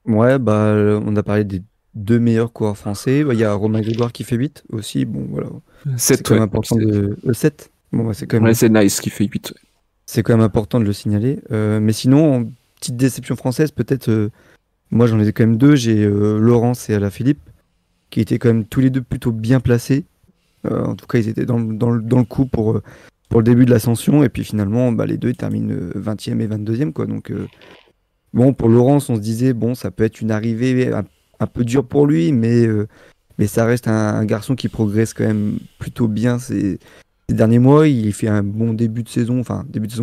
Ouais, on a parlé des 2 meilleurs coureurs français. Il y a Romain Grégoire qui fait 8 aussi. Bon, voilà. 7, c'est quand même important 7. Bon, c'est quand même. Ouais, c'est Nice qui fait 8. C'est quand même important de le signaler. Mais sinon, petite déception française, peut-être. Moi, j'en ai quand même 2. J'ai Laurence et Alaphilippe, qui étaient quand même tous les deux plutôt bien placés. En tout cas, ils étaient dans le coup pour le début de l'ascension. Et puis finalement, les deux ils terminent 20e et 22e, quoi. Donc, bon, pour Laurence, on se disait, bon, ça peut être une arrivée un peu dure pour lui, mais ça reste un garçon qui progresse quand même plutôt bien ces derniers mois. Il fait un bon début de saison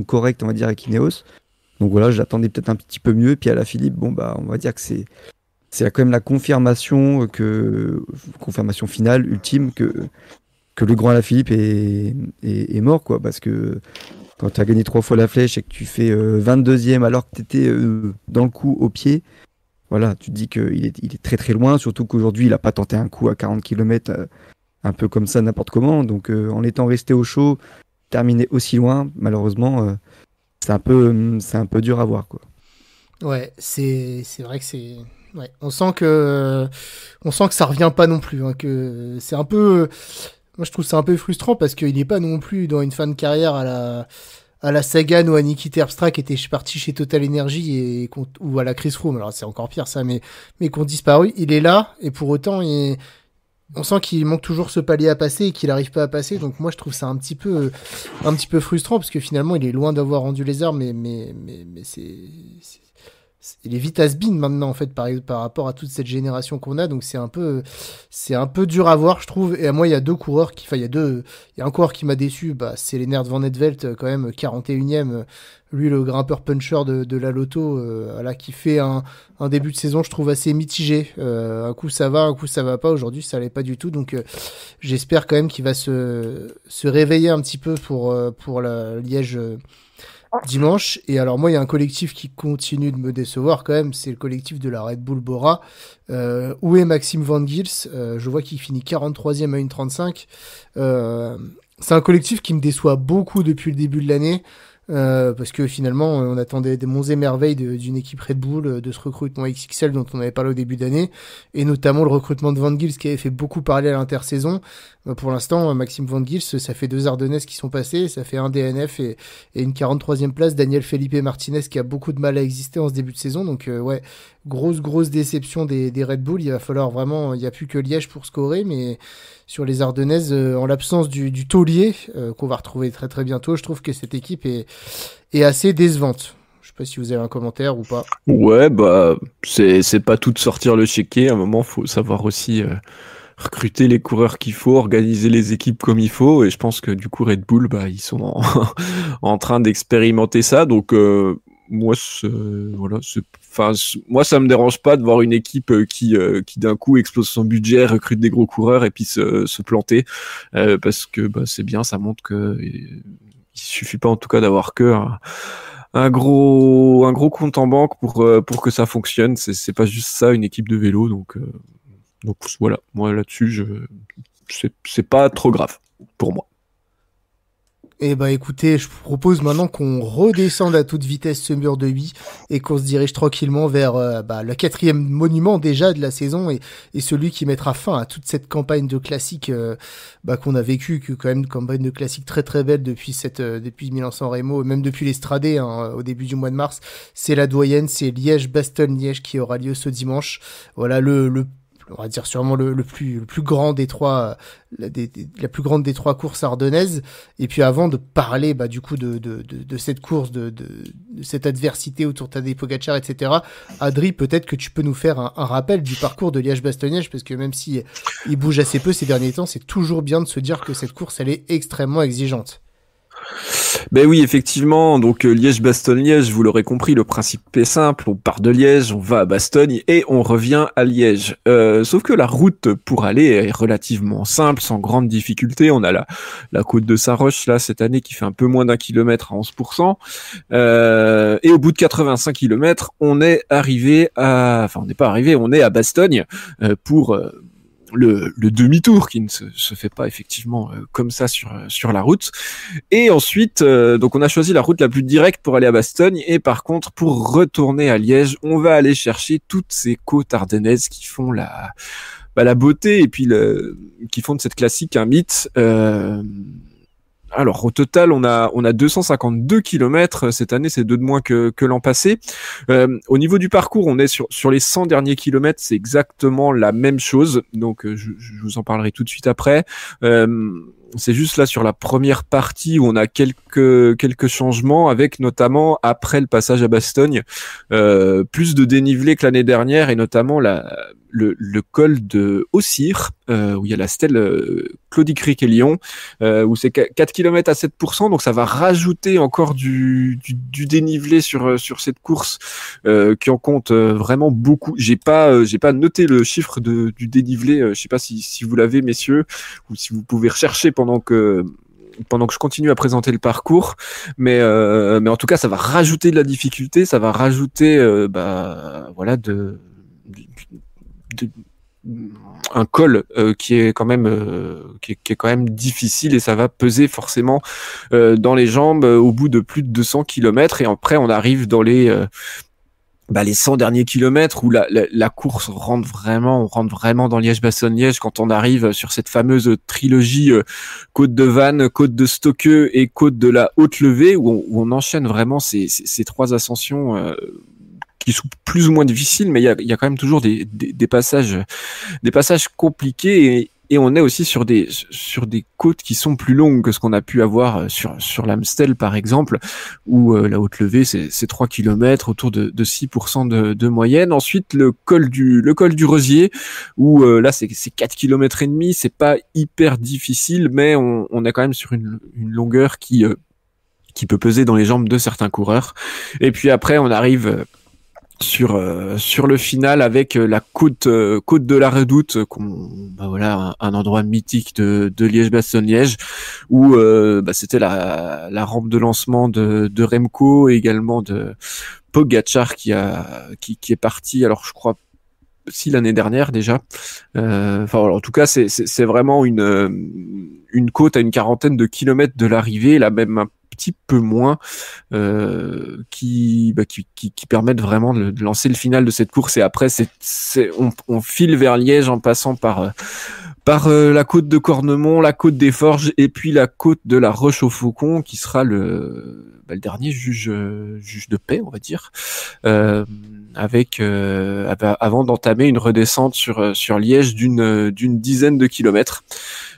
correct, on va dire, avec Ineos. Donc voilà, j'attendais peut-être un petit peu mieux. Puis Alaphilippe, bon, on va dire que c'est quand même la confirmation finale, ultime, que le grand Alaphilippe est mort, quoi. Parce que quand tu as gagné 3 fois la flèche et que tu fais 22e alors que tu étais dans le coup au pied, voilà, tu te dis qu'il est très très loin, surtout qu'aujourd'hui il n'a pas tenté un coup à 40 km un peu comme ça, n'importe comment. Donc en étant resté au chaud, terminer aussi loin, malheureusement, c'est un peu dur à voir, quoi. Ouais, c'est vrai que Ouais, on sent que ça revient pas non plus, hein, que c'est un peu, moi je trouve ça un peu frustrant parce qu'il est pas non plus dans une fin de carrière à la Sagan ou à Niki Terpstra qui était parti chez Total Energy ou à la Chris Froome. Alors c'est encore pire ça, mais qui ont disparu. Il est là et pour autant on sent qu'il manque toujours ce palier à passer et qu'il n'arrive pas à passer. Donc moi je trouve ça un petit peu frustrant parce que finalement il est loin d'avoir rendu les armes, mais il est vite has-been maintenant en fait par rapport à toute cette génération qu'on a, donc c'est un peu dur à voir je trouve. Et à moi il y a deux coureurs il y a un coureur qui m'a déçu, c'est Lennart Van Etvelt quand même, 41e, lui le grimpeur puncher de la Lotto, là qui fait un début de saison je trouve assez mitigé, un coup ça va, un coup ça va pas. Aujourd'hui ça allait pas du tout, donc j'espère quand même qu'il va se réveiller un petit peu pour la Liège dimanche. Et alors moi il y a un collectif qui continue de me décevoir quand même, c'est le collectif de la Red Bull Bora. Où est Maxime Van Gils? Je vois qu'il finit 43e à 1,35. C'est un collectif qui me déçoit beaucoup depuis le début de l'année, parce que finalement on attendait des monts et merveilles d'une équipe Red Bull, de ce recrutement XXL dont on avait parlé au début d'année, et notamment le recrutement de Van Gils qui avait fait beaucoup parler à l'intersaison. Pour l'instant Maxime Van Gils, ça fait 2 Ardennaises qui sont passées, ça fait un DNF et une 43e place. Daniel Felipe Martinez qui a beaucoup de mal à exister en ce début de saison, donc ouais, grosse déception des Red Bull. Il va falloir vraiment, il n'y a plus que Liège pour scorer, mais sur les Ardennaises, en l'absence du taulier qu'on va retrouver très très bientôt, je trouve que cette équipe est assez décevante. Je sais pas si vous avez un commentaire ou pas. Ouais, c'est pas tout de sortir le chéquier. À un moment, faut savoir aussi recruter les coureurs qu'il faut, organiser les équipes comme il faut. Et je pense que du coup, Red Bull, ils sont en train d'expérimenter ça. Donc moi, moi, ça me dérange pas de voir une équipe qui d'un coup explose son budget, recrute des gros coureurs et puis se planter, parce que c'est bien, ça montre que il suffit pas en tout cas d'avoir que un gros compte en banque pour que ça fonctionne. C'est pas juste ça une équipe de vélo, donc voilà. Moi là-dessus, c'est pas trop grave pour moi. Eh écoutez, je vous propose maintenant qu'on redescende à toute vitesse ce mur de 8 et qu'on se dirige tranquillement vers le 4e monument déjà de la saison et celui qui mettra fin à toute cette campagne de classique qu'on a vécu, que quand même une campagne de classique très très belle depuis Milan-San Remo, même depuis l'Estradé au début du mois de mars. C'est la doyenne, c'est Liège-Bastogne-Liège qui aura lieu ce dimanche. Voilà on va dire sûrement le plus grand des trois, la plus grande des trois courses ardennaises. Et puis avant de parler du coup de cette course, de cette adversité autour de Tadej Pogačar, etc. Adri, peut-être que tu peux nous faire un rappel du parcours de Liège-Bastogne-Liège, parce que même si il bouge assez peu ces derniers temps, c'est toujours bien de se dire que cette course elle est extrêmement exigeante. Ben oui, effectivement, donc Liège-Bastogne-Liège, vous l'aurez compris, le principe est simple, on part de Liège, on va à Bastogne et on revient à Liège. Sauf que la route pour aller est relativement simple, sans grande difficulté. On a la côte de Saint-Roch, là, cette année, qui fait un peu moins d'1 kilomètre à 11%. Et au bout de 85 kilomètres, on est à Bastogne pour le demi-tour qui ne se fait pas effectivement comme ça sur la route. Et ensuite, donc on a choisi la route la plus directe pour aller à Bastogne, et par contre pour retourner à Liège, on va aller chercher toutes ces côtes ardennaises qui font la beauté et puis qui font de cette classique un mythe. Alors au total, on a 252 kilomètres cette année, c'est 2 de moins que l'an passé. Au niveau du parcours, on est sur les 100 derniers kilomètres, c'est exactement la même chose. Donc je vous en parlerai tout de suite après. C'est juste là sur la première partie où on a quelques changements, avec notamment après le passage à Bastogne plus de dénivelé que l'année dernière, et notamment le col de Haussire, où il y a la stèle Claudie Cric-et-Lyon, où c'est 4 km à 7%, donc ça va rajouter encore du dénivelé sur cette course qui en compte vraiment beaucoup. J'ai pas noté le chiffre du dénivelé, je sais pas si vous l'avez, messieurs, ou si vous pouvez rechercher pendant que je continue à présenter le parcours, mais en tout cas ça va rajouter de la difficulté, ça va rajouter un col qui est quand même difficile, et ça va peser forcément dans les jambes au bout de plus de 200 km. Et après on arrive dans les les 100 derniers kilomètres où la course on rentre vraiment dans Liège-Bastogne-Liège quand on arrive sur cette fameuse trilogie côte de Vannes, côte de Stokke et côte de la Haute-Levée où on enchaîne vraiment ces trois ascensions qui sont plus ou moins difficiles, mais il y a quand même toujours des passages compliqués et on est aussi sur des côtes qui sont plus longues que ce qu'on a pu avoir sur l'Amstel par exemple, où la Haute-Levée c'est 3 km autour de 6% de moyenne. Ensuite le col du Rosier où là c'est 4 km et demi, c'est pas hyper difficile, mais on est quand même sur une longueur qui peut peser dans les jambes de certains coureurs. Et puis après on arrive sur le final avec la côte de la Redoute, un endroit mythique de Liège-Bastogne-Liège où c'était la rampe de lancement de Remco et également de Pogačar qui est parti, alors je crois si l'année dernière déjà. En tout cas c'est vraiment une côte à une quarantaine de kilomètres de l'arrivée, là même un petit peu moins, qui permettent vraiment de lancer le final de cette course. Et après on file vers Liège en passant par la côte de Cornemont, la côte des Forges et puis la côte de la Roche-au-Faucon qui sera le dernier juge de paix, on va dire, avant d'entamer une redescente sur Liège d'une dizaine de kilomètres.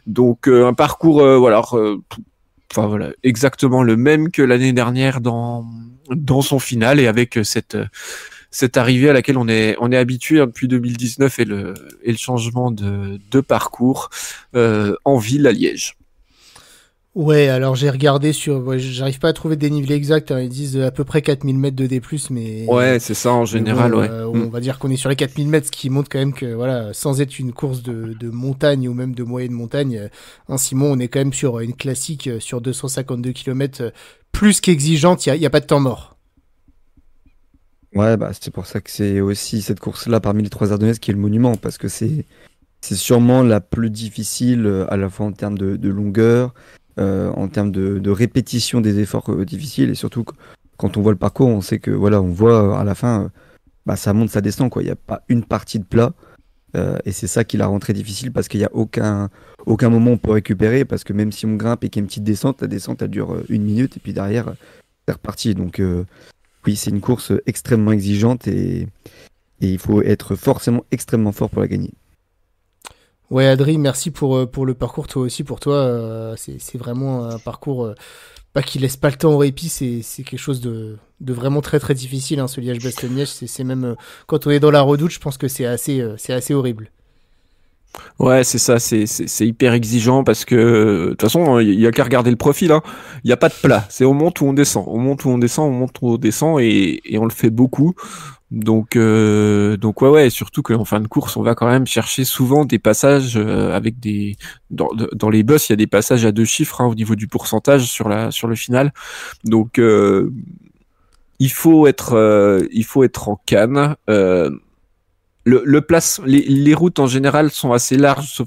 Donc un parcours exactement le même que l'année dernière dans son final et avec cette arrivée à laquelle on est habitué depuis 2019 et le changement de parcours en ville à Liège. Ouais, alors j'ai regardé j'arrive pas à trouver le dénivelé exact, hein, ils disent à peu près 4000 mètres de D+, mais... Ouais, c'est ça en général, ouais. On va dire qu'on est sur les 4000 mètres, ce qui montre quand même que, voilà, sans être une course de montagne ou même de moyenne montagne, Simon, on est quand même sur une classique sur 252 km plus qu'exigeante, il y a pas de temps mort. Ouais, c'est pour ça que c'est aussi cette course-là parmi les 3 Ardennaises qui est le monument, parce que c'est sûrement la plus difficile à la fois en termes de longueur, en termes de répétition des efforts difficiles, et surtout quand on voit le parcours, on sait que on voit à la fin, ça monte, ça descend, quoi. Il n'y a pas une partie de plat, et c'est ça qui la rend très difficile parce qu'il n'y a aucun moment où on peut récupérer, parce que même si on grimpe et qu'il y a une petite descente, la descente elle dure 1 minute et puis derrière c'est reparti. Donc oui, c'est une course extrêmement exigeante et il faut être forcément extrêmement fort pour la gagner. Ouais, Adri, merci pour le parcours, toi aussi, pour toi. C'est vraiment un parcours qui laisse pas le temps au répit. C'est quelque chose de vraiment très très difficile, hein, ce Liège-Bastogne-Liège. C'est même, quand on est dans la Redoute, je pense que c'est assez horrible. Ouais, c'est ça, c'est hyper exigeant parce que de toute façon, il y a qu'à regarder le profil, hein. Il y a pas de plat, c'est on monte ou on descend, on monte ou on descend, on monte ou on descend et on le fait beaucoup. Donc ouais, surtout qu'en fin de course, on va quand même chercher souvent des passages avec dans les bosses, il y a des passages à 2 chiffres, hein, au niveau du pourcentage sur le final. Donc il faut être en canne. Les routes en général sont assez larges,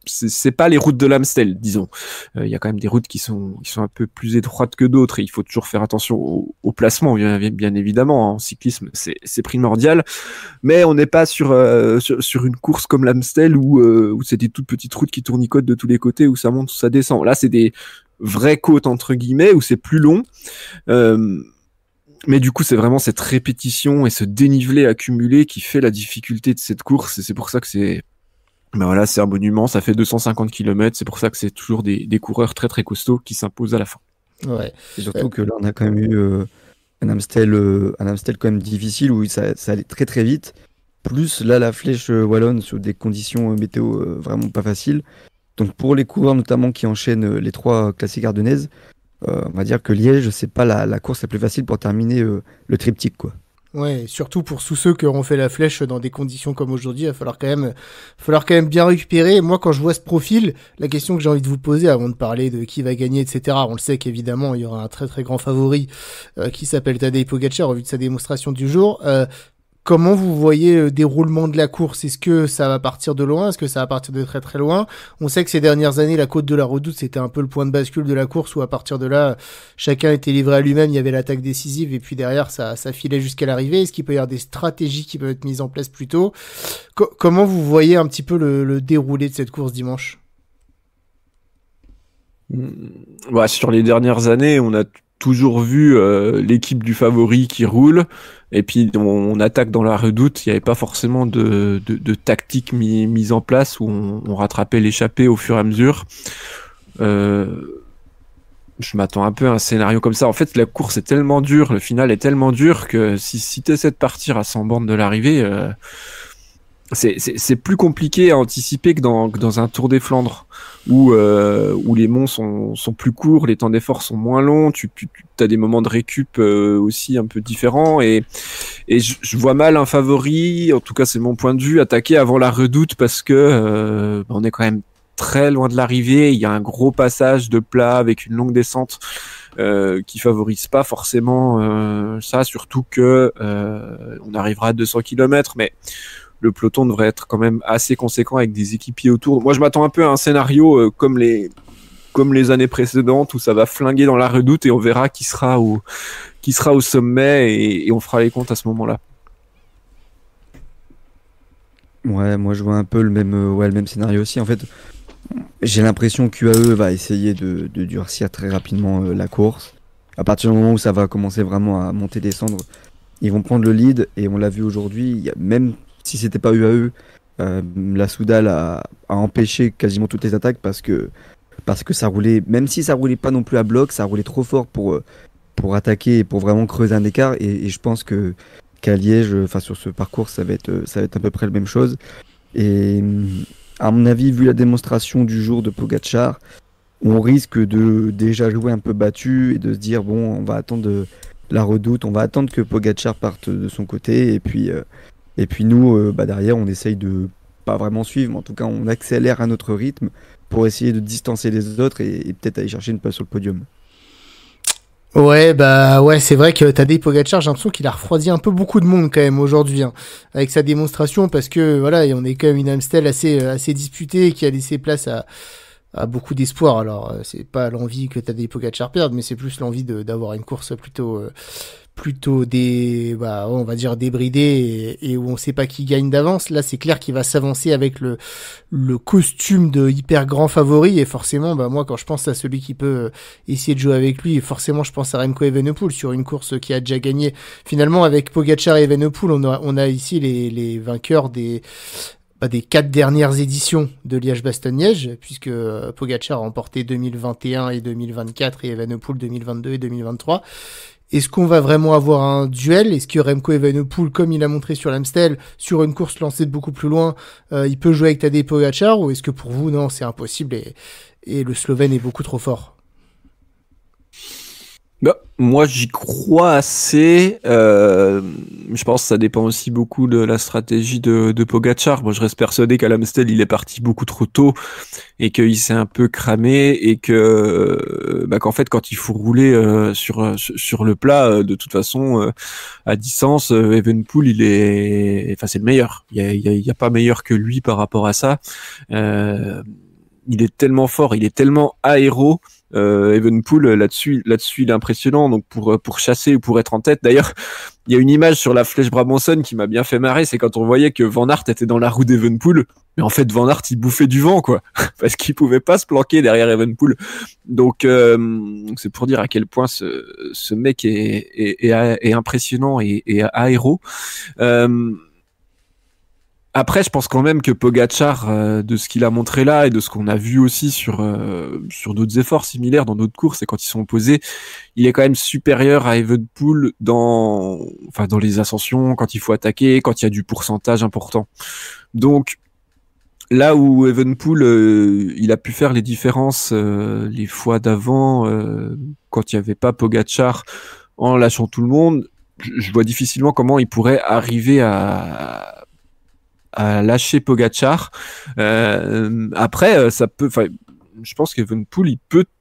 c'est pas les routes de l'Amstel, disons. Il y a quand même des routes qui sont un peu plus étroites que d'autres et il faut toujours faire attention au placement, bien évidemment. En cyclisme, c'est primordial. Mais on n'est pas sur une course comme l'Amstel où c'est des toutes petites routes qui tournicotent de tous les côtés, où ça monte, où ça descend. Là, c'est des vraies côtes entre guillemets où c'est plus long. Mais du coup, c'est vraiment cette répétition et ce dénivelé accumulé qui fait la difficulté de cette course. Et c'est pour ça que c'est un monument. Ça fait 250 km. C'est pour ça que c'est toujours des coureurs très très costauds qui s'imposent à la fin. Ouais. Et surtout que là, on a quand même eu un Amstel quand même difficile où ça allait très très vite. Plus là, la Flèche wallonne sur des conditions météo vraiment pas faciles. Donc pour les coureurs notamment qui enchaînent les 3 classiques ardennaises, on va dire que Liège, c'est pas la course la plus facile pour terminer le triptyque, quoi. Ouais, surtout pour tous ceux qui auront fait la Flèche dans des conditions comme aujourd'hui, il va falloir quand même bien récupérer. Moi, quand je vois ce profil, la question que j'ai envie de vous poser avant de parler de qui va gagner, etc., on le sait qu'évidemment, il y aura un très très grand favori qui s'appelle Tadej Pogačar au vu de sa démonstration du jour. Comment vous voyez le déroulement de la course? Est-ce que ça va partir de loin? Est-ce que ça va partir de très très loin? On sait que ces dernières années, la côte de la Redoute, c'était un peu le point de bascule de la course où à partir de là, chacun était livré à lui-même, il y avait l'attaque décisive et puis derrière, ça filait jusqu'à l'arrivée. Est-ce qu'il peut y avoir des stratégies qui peuvent être mises en place plus tôt? Comment vous voyez un petit peu le déroulé de cette course dimanche? Ouais, sur les dernières années, on a toujours vu l'équipe du favori qui roule, et puis on attaque dans la Redoute. Il n'y avait pas forcément de tactique mise en place où on rattrapait l'échappée au fur et à mesure. Je m'attends un peu à un scénario comme ça. En fait, la course est tellement dure, le final est tellement dur que si tu essaies de partir à 100 bornes de l'arrivée, c'est plus compliqué à anticiper que dans un Tour des Flandres où les monts sont plus courts, les temps d'effort sont moins longs, tu as des moments de récup aussi un peu différents, et je vois mal un favori, en tout cas c'est mon point de vue, attaquer avant la Redoute parce que on est quand même très loin de l'arrivée. Il y a un gros passage de plat avec une longue descente qui favorise pas forcément ça, surtout que on arrivera à 200 km, mais le peloton devrait être quand même assez conséquent avec des équipiers autour. Moi, je m'attends un peu à un scénario comme les années précédentes où ça va flinguer dans la Redoute et on verra qui sera au sommet, et on fera les comptes à ce moment-là. Ouais, moi je vois un peu le même scénario aussi. En fait, j'ai l'impression qu'UAE va essayer de durcir très rapidement la course. À partir du moment où ça va commencer vraiment à monter, descendre, ils vont prendre le lead, et on l'a vu aujourd'hui, même si c'était pas UAE, la Soudal a empêché quasiment toutes les attaques parce que ça roulait, même si ça roulait pas non plus à bloc, ça roulait trop fort pour attaquer et pour vraiment creuser un écart, et je pense qu'à Liège, enfin sur ce parcours, ça va être à peu près la même chose. Et à mon avis, vu la démonstration du jour de Pogačar, on risque de déjà jouer un peu battu et de se dire bon, on va attendre la Redoute, on va attendre que Pogačar parte de son côté, et puis nous, derrière, on essaye de pas vraiment suivre, mais en tout cas, on accélère à notre rythme pour essayer de distancer les autres et peut-être aller chercher une place sur le podium. Ouais, c'est vrai que Tadej Pogačar, j'ai l'impression qu'il a refroidi un peu beaucoup de monde quand même aujourd'hui, hein, avec sa démonstration, parce que voilà, et on est quand même une Amstel assez disputée, qui a laissé place à beaucoup d'espoir. Alors, c'est pas l'envie que Tadej Pogačar perde, mais c'est plus l'envie d'avoir une course plutôt on va dire débridée, et où on sait pas qui gagne d'avance. Là, c'est clair qu'il va s'avancer avec le costume de hyper grand favori, et forcément, moi, quand je pense à celui qui peut essayer de jouer avec lui, forcément, je pense à Remco Evenepoel sur une course qui a déjà gagné. Finalement, avec Pogačar et Evenepoel, on a ici les vainqueurs des 4 dernières éditions de Liège-Bastogne-Liège, puisque Pogačar a remporté 2021 et 2024 et Evenepoel 2022 et 2023. Est-ce qu'on va vraiment avoir un duel? Est-ce que Remco Evenepoel, comme il a montré sur l'Amstel, sur une course lancée de beaucoup plus loin, il peut jouer avec Tadej Pogačar, ou est-ce que pour vous, non, c'est impossible et le Slovène est beaucoup trop fort? Moi, j'y crois assez. Je pense que ça dépend aussi beaucoup de la stratégie de Pogačar. Moi, je reste persuadé qu'à l'Amstel, il est parti beaucoup trop tôt et qu'il s'est un peu cramé, et qu'en fait, quand il faut rouler sur le plat, de toute façon, à distance, Evenepoel, c'est le meilleur. Il y a pas meilleur que lui par rapport à ça. Il est tellement fort, il est tellement aéro. Evenepoel, là-dessus, il est impressionnant. Donc pour chasser ou pour être en tête. D'ailleurs, il y a une image sur la Flèche Brabançonne qui m'a bien fait marrer, c'est quand on voyait que Van Aert était dans la roue d'Evenepoel, mais en fait Van Aert il bouffait du vent, quoi, parce qu'il pouvait pas se planquer derrière Evenepoel. Donc c'est pour dire à quel point ce mec est impressionnant et aéro. Après, je pense quand même que Pogačar, de ce qu'il a montré là et de ce qu'on a vu aussi sur d'autres efforts similaires dans d'autres courses et quand ils sont opposés, il est quand même supérieur à Evenepoel dans les ascensions, quand il faut attaquer, quand il y a du pourcentage important. Donc là où Evenepoel, il a pu faire les différences les fois d'avant, quand il y avait pas Pogačar, en lâchant tout le monde, je vois difficilement comment il pourrait arriver à lâcher Pogačar. Après, ça peut. je pense qu'Evenepoel,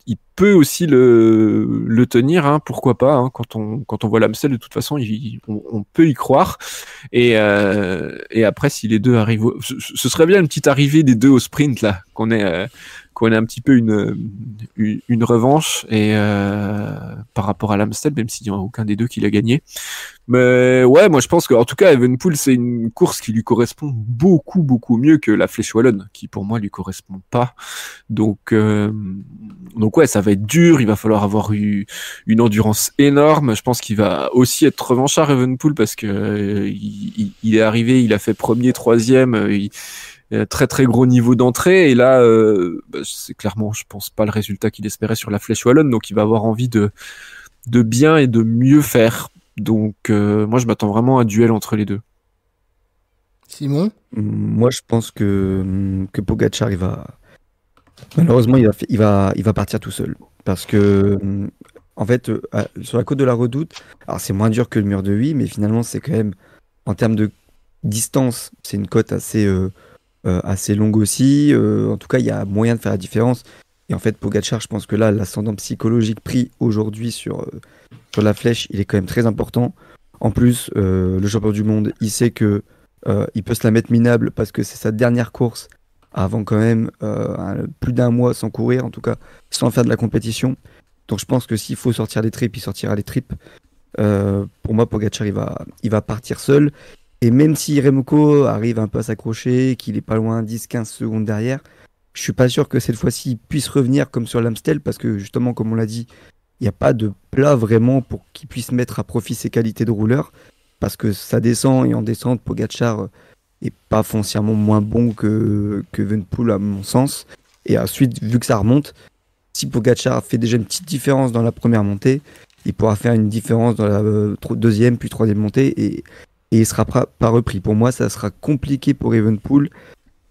il peut aussi le tenir, hein, pourquoi pas, hein, quand on voit l'Amstel, de toute façon, on peut y croire. Et après, si les deux arrivent, ce serait bien une petite arrivée des deux au sprint, là, qu'on ait un petit peu une revanche et par rapport à l'Amstel, même s'il n'y a aucun des deux qui l'a gagné. Mais ouais, moi je pense qu'en tout cas Evenepoel, c'est une course qui lui correspond beaucoup mieux que la Flèche Wallonne, qui pour moi lui correspond pas. Donc ouais, ça va être dur, il va falloir avoir une endurance énorme. Je pense qu'il va aussi être revanchard Evenepoel, parce que il est arrivé, il a fait premier, troisième, très très gros niveau d'entrée, et là c'est clairement, je pense, pas le résultat qu'il espérait sur la Flèche Wallonne, donc il va avoir envie de bien et de mieux faire. Donc moi je m'attends vraiment à un duel entre les deux. Simon? Moi, je pense que Pogačar, malheureusement, il va partir tout seul. Parce que, en fait, sur la côte de la Redoute, alors c'est moins dur que le mur de Huy, mais finalement, c'est quand même, en termes de distance, c'est une côte assez longue aussi. En tout cas, il y a moyen de faire la différence. Et en fait, Pogačar, je pense que là, l'ascendant psychologique pris aujourd'hui sur la flèche, il est quand même très important. En plus, le champion du monde, il sait que il peut se la mettre minable parce que c'est sa dernière course avant quand même plus d'un mois sans courir, en tout cas sans faire de la compétition. Donc je pense que s'il faut sortir les tripes, il sortira les tripes. Pour moi, Pogačar, il va partir seul. Et même si Remco arrive un peu à s'accrocher, qu'il est pas loin 10-15 secondes derrière, je suis pas sûr que cette fois-ci il puisse revenir comme sur l'Amstel, parce que justement, comme on l'a dit, il n'y a pas de plat vraiment pour qu'il puisse mettre à profit ses qualités de rouleur. Parce que ça descend, et en descente, Pogačar est pas foncièrement moins bon que Evenepoel, à mon sens. Et ensuite, vu que ça remonte, si Pogačar fait déjà une petite différence dans la première montée, il pourra faire une différence dans la deuxième puis troisième montée, et il sera pas repris. Pour moi, ça sera compliqué pour Evenepoel,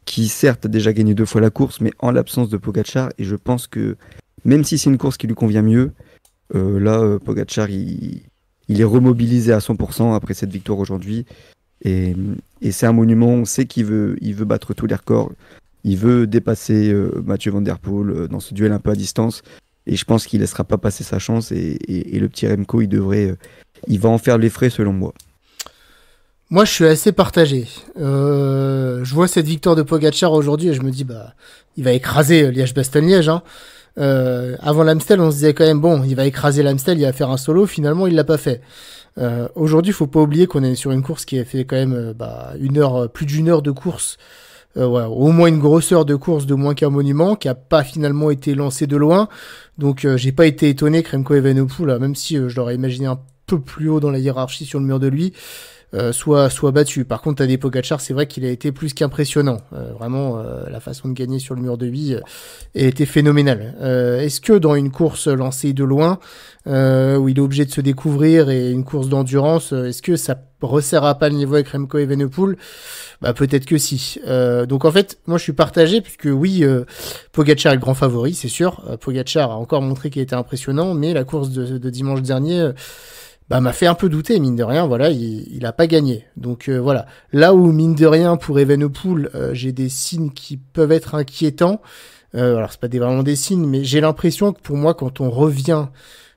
qui certes a déjà gagné 2 fois la course, mais en l'absence de Pogačar. Et je pense que même si c'est une course qui lui convient mieux, Pogačar, il est remobilisé à 100% après cette victoire aujourd'hui. Et c'est un monument, on sait qu'il veut battre tous les records. Il veut dépasser Mathieu Van Der Poel dans ce duel un peu à distance. Et je pense qu'il ne laissera pas passer sa chance. Et le petit Remco, il va en faire les frais selon moi. Moi, je suis assez partagé. Je vois cette victoire de Pogačar aujourd'hui et je me dis, il va écraser Liège-Bastogne-Liège, hein. Avant l'Amstel, on se disait quand même, bon, il va écraser l'Amstel, il va faire un solo. Finalement, il l'a pas fait. Aujourd'hui, faut pas oublier qu'on est sur une course qui a fait quand même plus d'une heure de course. Au moins une grosse heure de course de moins qu'un monument, qui a pas finalement été lancé de loin. Donc, j'ai pas été étonné que Remco Evenepoel, même si je l'aurais imaginé un peu plus haut dans la hiérarchie sur le mur de lui, soit battu. Par contre, Tadej Pogačar, c'est vrai qu'il a été plus qu'impressionnant. Vraiment, la façon de gagner sur le mur de Huy a été phénoménale. Est-ce que dans une course lancée de loin, où il est obligé de se découvrir, et une course d'endurance, est-ce que ça resserrera pas le niveau avec Remco Evenepoel? Peut-être que si. Donc en fait, moi je suis partagé, puisque oui, Pogačar est le grand favori, c'est sûr. Pogačar a encore montré qu'il était impressionnant, mais la course de dimanche dernier m'a fait un peu douter, mine de rien. Voilà, il a pas gagné. Donc voilà. Là où, mine de rien, pour Evenepoel, j'ai des signes qui peuvent être inquiétants. Alors c'est pas vraiment des signes, mais j'ai l'impression que pour moi, quand on revient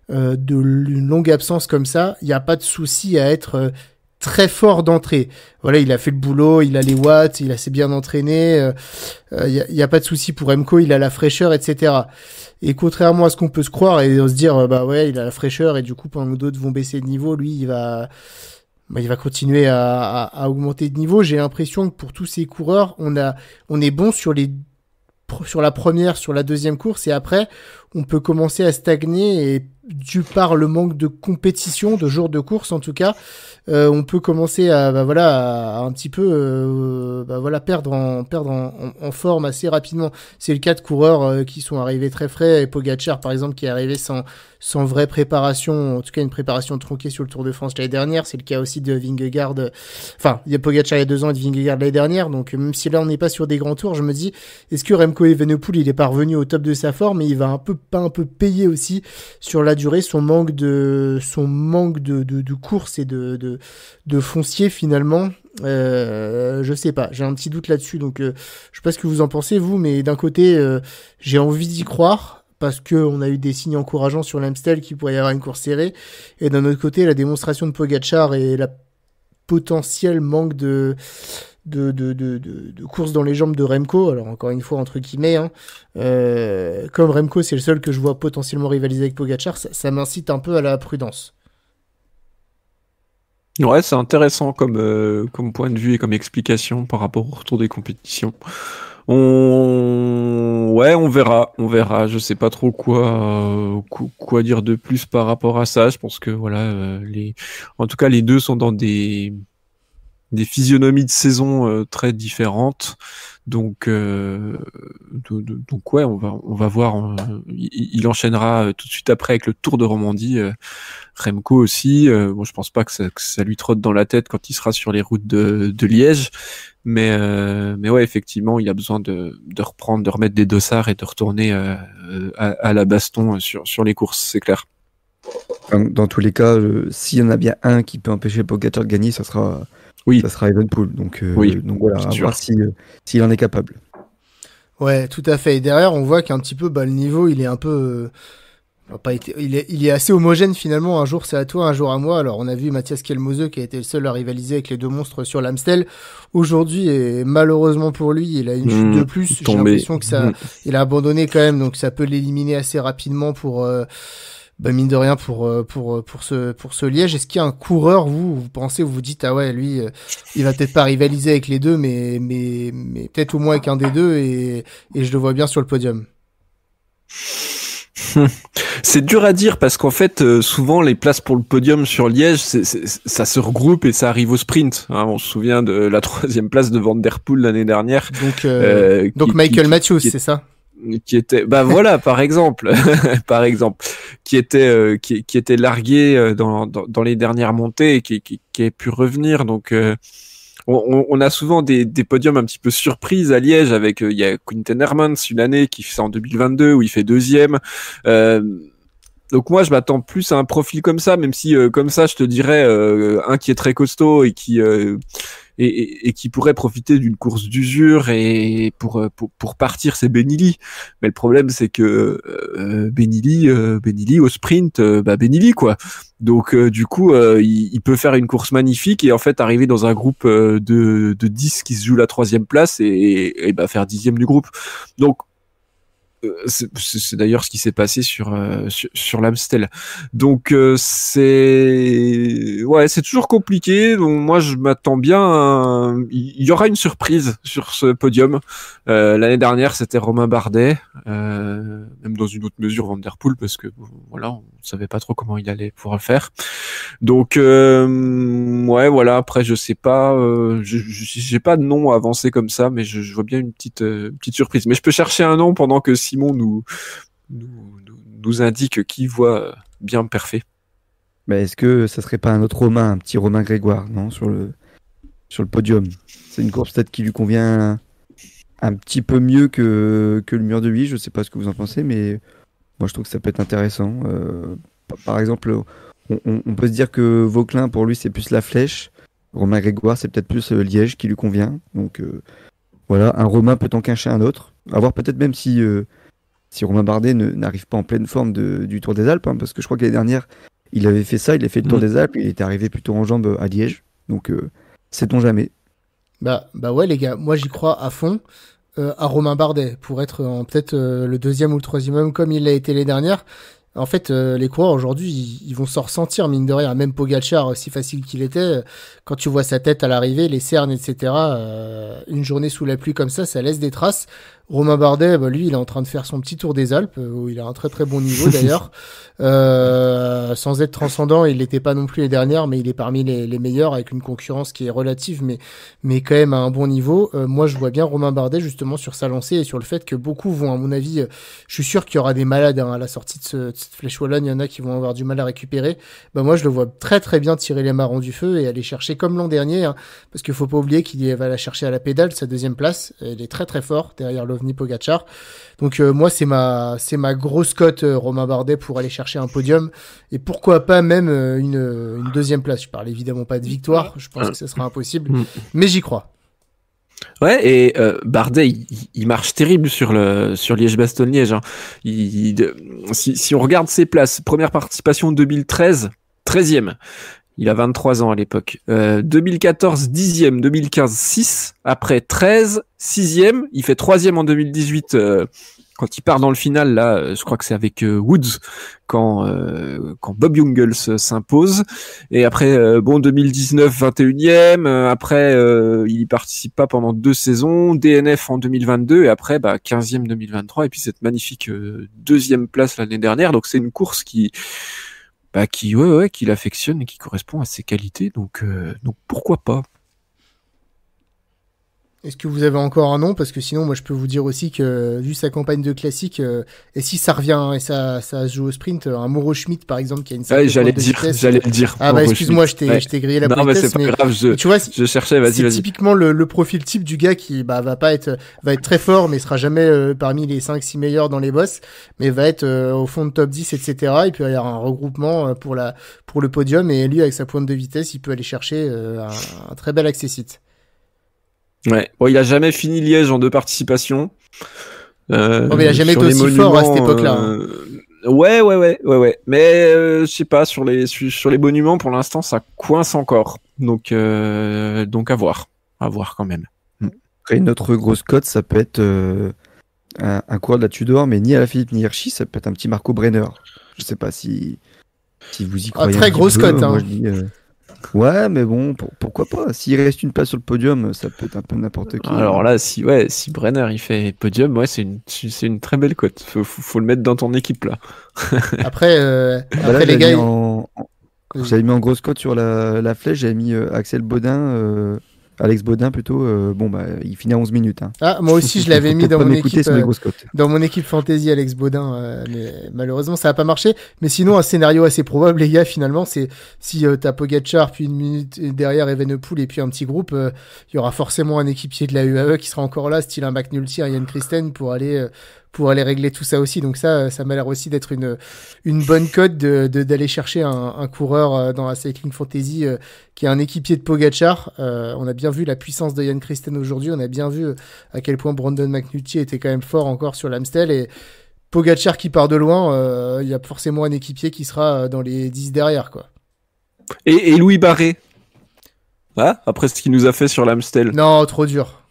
d'une longue absence comme ça, il n'y a pas de souci à être très fort d'entrée. Voilà, il a fait le boulot, il a les watts, il s'est bien entraîné. Il y a pas de souci pour Remco, il a la fraîcheur, etc. Et contrairement à ce qu'on peut se croire et se dire, il a la fraîcheur et du coup, pendant que d'autres vont baisser de niveau, lui, il va continuer à augmenter de niveau. J'ai l'impression que pour tous ces coureurs, on est bon sur la première, sur la deuxième course, et après, on peut commencer à stagner, et dû par le manque de compétition, de jours de course en tout cas, on peut commencer à un petit peu perdre en forme assez rapidement. C'est le cas de coureurs qui sont arrivés très frais, et Pogačar par exemple, qui est arrivé sans vraie préparation, en tout cas une préparation tronquée sur le Tour de France l'année dernière. C'est le cas aussi de Vingegaard, il y a Pogačar il y a 2 ans et de Vingegaard l'année dernière. Donc même si là on n'est pas sur des grands tours, je me dis, est-ce que Remco Evenepoel, il est pas revenu au top de sa forme, et il va un peu payer aussi sur la durée son manque de course et de foncier finalement. Je sais pas, j'ai un petit doute là-dessus, donc je sais pas ce que vous en pensez vous, mais d'un côté j'ai envie d'y croire parce que on a eu des signes encourageants sur l'Amstel qu'il pourrait y avoir une course serrée, et d'un autre côté la démonstration de Pogačar et la potentiel manque de course dans les jambes de Remco. Alors encore une fois entre guillemets, hein, comme Remco c'est le seul que je vois potentiellement rivaliser avec Pogačar, ça m'incite un peu à la prudence. Ouais, c'est intéressant comme point de vue et comme explication par rapport au retour des compétitions. On verra. Je sais pas trop quoi dire de plus par rapport à ça. Je pense que voilà, en tout cas, les deux sont dans des physionomies de saison très différentes. Donc ouais, on va voir. Il enchaînera tout de suite après avec le Tour de Romandie. Remco aussi. Bon, je pense pas que ça lui trotte dans la tête quand il sera sur les routes de Liège. Mais ouais, effectivement, il a besoin de reprendre, de remettre des dossards et de retourner à la baston sur les courses, c'est clair. Dans tous les cas, s'il y en a bien un qui peut empêcher Pogačar de gagner, ça sera Evenepoel. Donc voilà, à voir s'il en est capable. Ouais, tout à fait. Et derrière, on voit qu'un petit peu, le niveau, il est un peu, il est assez homogène finalement. Un jour c'est à toi, un jour à moi. Alors on a vu Mathias Kelmose qui a été le seul à rivaliser avec les deux monstres sur l'Amstel. Aujourd'hui, et malheureusement pour lui, il a une chute de plus. J'ai l'impression que il a abandonné quand même, donc ça peut l'éliminer assez rapidement pour. Mine de rien pour ce Liège. Est-ce qu'il y a un coureur, vous pensez, vous dites ah ouais, lui il va peut-être pas rivaliser avec les deux, mais peut-être au moins avec un des deux, et je le vois bien sur le podium. C'est dur à dire parce qu'en fait souvent les places pour le podium sur Liège ça se regroupe et ça arrive au sprint, hein. On se souvient de la 3e place de Van Der Poel l'année dernière, donc Michael Matthews, c'est ça, qui était voilà par exemple qui était largué dans les dernières montées et qui a pu revenir. Donc on a souvent des podiums un petit peu surprises à Liège avec il y a Quinten Hermans une année qui fait ça en 2022 où il fait 2e. Donc moi je m'attends plus à un profil comme ça, même si comme ça je te dirais un qui est très costaud et qui pourrait profiter d'une course d'usure et pour partir, c'est Benili. Mais le problème c'est que Benili au sprint, Benili quoi. Donc du coup il peut faire une course magnifique et en fait arriver dans un groupe de 10 qui se joue la 3e place et faire 10e du groupe. Donc c'est d'ailleurs ce qui s'est passé sur l'Amstel. Donc c'est toujours compliqué. Donc moi je m'attends bien il y aura une surprise sur ce podium. L'année dernière c'était Romain Bardet, même dans une autre mesure Van Der Poel, parce que voilà, on savait pas trop comment il allait pouvoir le faire. Donc voilà, après je sais pas, j'ai pas de nom avancé comme ça, mais je vois bien une petite surprise. Mais je peux chercher un nom pendant que Simon nous indique qui voit bien parfait. Mais est-ce que ça serait pas un autre Romain, un petit Romain Grégoire, non, sur le podium? C'est une course peut-être qui lui convient un petit peu mieux que le mur de Huy. Je sais pas ce que vous en pensez, mais moi je trouve que ça peut être intéressant. Par exemple, on peut se dire que Vauclin, pour lui, c'est plus la Flèche. Romain Grégoire, c'est peut-être plus Liège qui lui convient. Donc voilà, un Romain peut en cacher un autre. À voir peut-être même si Romain Bardet n'arrive pas en pleine forme du Tour des Alpes, hein, parce que je crois que l'année dernière, il avait fait ça, il a fait le Tour des Alpes, il était arrivé plutôt en jambes à Liège. Donc sait-on jamais. Bah ouais les gars, moi j'y crois à fond. À Romain Bardet pour être peut-être le 2e ou le 3e homme comme il l'a été l'année dernière. En fait, les coureurs aujourd'hui, ils vont s'en ressentir, mine de rien. Même Pogačar, aussi facile qu'il était, quand tu vois sa tête à l'arrivée, les cernes, etc., une journée sous la pluie comme ça laisse des traces. Romain Bardet, lui, il est en train de faire son petit tour des Alpes, où il a un très très bon niveau d'ailleurs. Sans être transcendant, il l'était pas non plus les dernières, mais il est parmi les meilleurs, avec une concurrence qui est relative, mais quand même à un bon niveau. Moi, je vois bien Romain Bardet justement sur sa lancée et sur le fait que beaucoup vont, à mon avis, je suis sûr qu'il y aura des malades à la sortie de cette Flèche Wallonne, il y en a qui vont avoir du mal à récupérer. Moi, je le vois très très bien tirer les marrons du feu et aller chercher comme l'an dernier, hein, parce qu'il faut pas oublier qu'il va la chercher à la pédale, sa 2e place. Il est très très fort derrière le l'OVNI Pogačar. Donc moi c'est ma grosse cote Romain Bardet pour aller chercher un podium et pourquoi pas même une deuxième place. Je parle évidemment pas de victoire, je pense que ce sera impossible, mais j'y crois. Ouais, et Bardet, il marche terrible sur Liège-Bastogne-Liège. Hein. Si on regarde ses places, première participation 2013, 13e. Il a 23 ans à l'époque. 2014, 10e. 2015, 6. Après 13, 6e. Il fait 3e en 2018 quand il part dans le final. Là, je crois que c'est avec Woods quand Bob Jungels s'impose. Et après, 2019, 21e. Après, il y participe pas pendant 2 saisons. DNF en 2022 et après, 15e 2023. Et puis cette magnifique deuxième place l'année dernière. Donc c'est une course qui l'affectionne et qui correspond à ses qualités, donc pourquoi pas. Est-ce que vous avez encore un nom? Parce que sinon, moi, je peux vous dire aussi que, vu sa campagne de classique, et si ça revient et ça se joue au sprint, un Mauro Schmidt, par exemple, qui a une certaine j'allais le dire. Ah, excuse-moi, je t'ai grillé la politesse. Non, mais c'est pas grave, tu vois, je cherchais, vas-y. C'est typiquement le profil type du gars qui, va être très fort, mais sera jamais, parmi les 5-6 meilleurs dans les bosses, mais va être, au fond de top 10, etc. Et puis, il y aura un regroupement pour le podium, et lui, avec sa pointe de vitesse, il peut aller chercher, un très bel accessite. Ouais. Bon, il a jamais fini Liège en 2 participations. Mais il a jamais été aussi fort à cette époque-là. Hein. Ouais. Mais je sais pas, sur les monuments, pour l'instant, ça coince encore. Donc à voir quand même. Après, une autre grosse cote, ça peut être un coureur de la Tudor, mais ni Alaphilippe ni Hirschi, ça peut être un petit Marco Brenner. Je sais pas si vous y croyez. Très grosse cote. Moi, je dis, ouais, mais bon, pourquoi pas? S'il reste une place sur le podium, ça peut être un peu n'importe qui. Alors là, si Brenner il fait podium, ouais, c'est une très belle cote. Faut le mettre dans ton équipe là. Après les gars, j'avais mis en grosse cote sur la flèche, j'avais mis Axel Baudin, Alex Baudin plutôt. Il finit à 11 minutes. Hein. Ah, moi aussi je l'avais mis dans mon équipe fantasy Alex Baudin, mais malheureusement ça n'a pas marché. Mais sinon un scénario assez probable les gars finalement, c'est si t'as Pogačar puis une minute derrière Evenepoel et puis un petit groupe, il y aura forcément un équipier de la UAE qui sera encore là, style un McNulty, un Jan Christen pour aller régler tout ça aussi. Donc ça m'a l'air aussi d'être une bonne cote d'aller chercher un coureur dans la Cycling Fantasy qui est un équipier de Pogačar. On a bien vu la puissance de Jan Christen aujourd'hui. On a bien vu à quel point Brandon McNulty était quand même fort encore sur l'Amstel. Et Pogačar qui part de loin, il y a forcément un équipier qui sera dans les 10 derrière, quoi. Et Louis Barré. Ah, après ce qu'il nous a fait sur l'Amstel. Non, trop dur.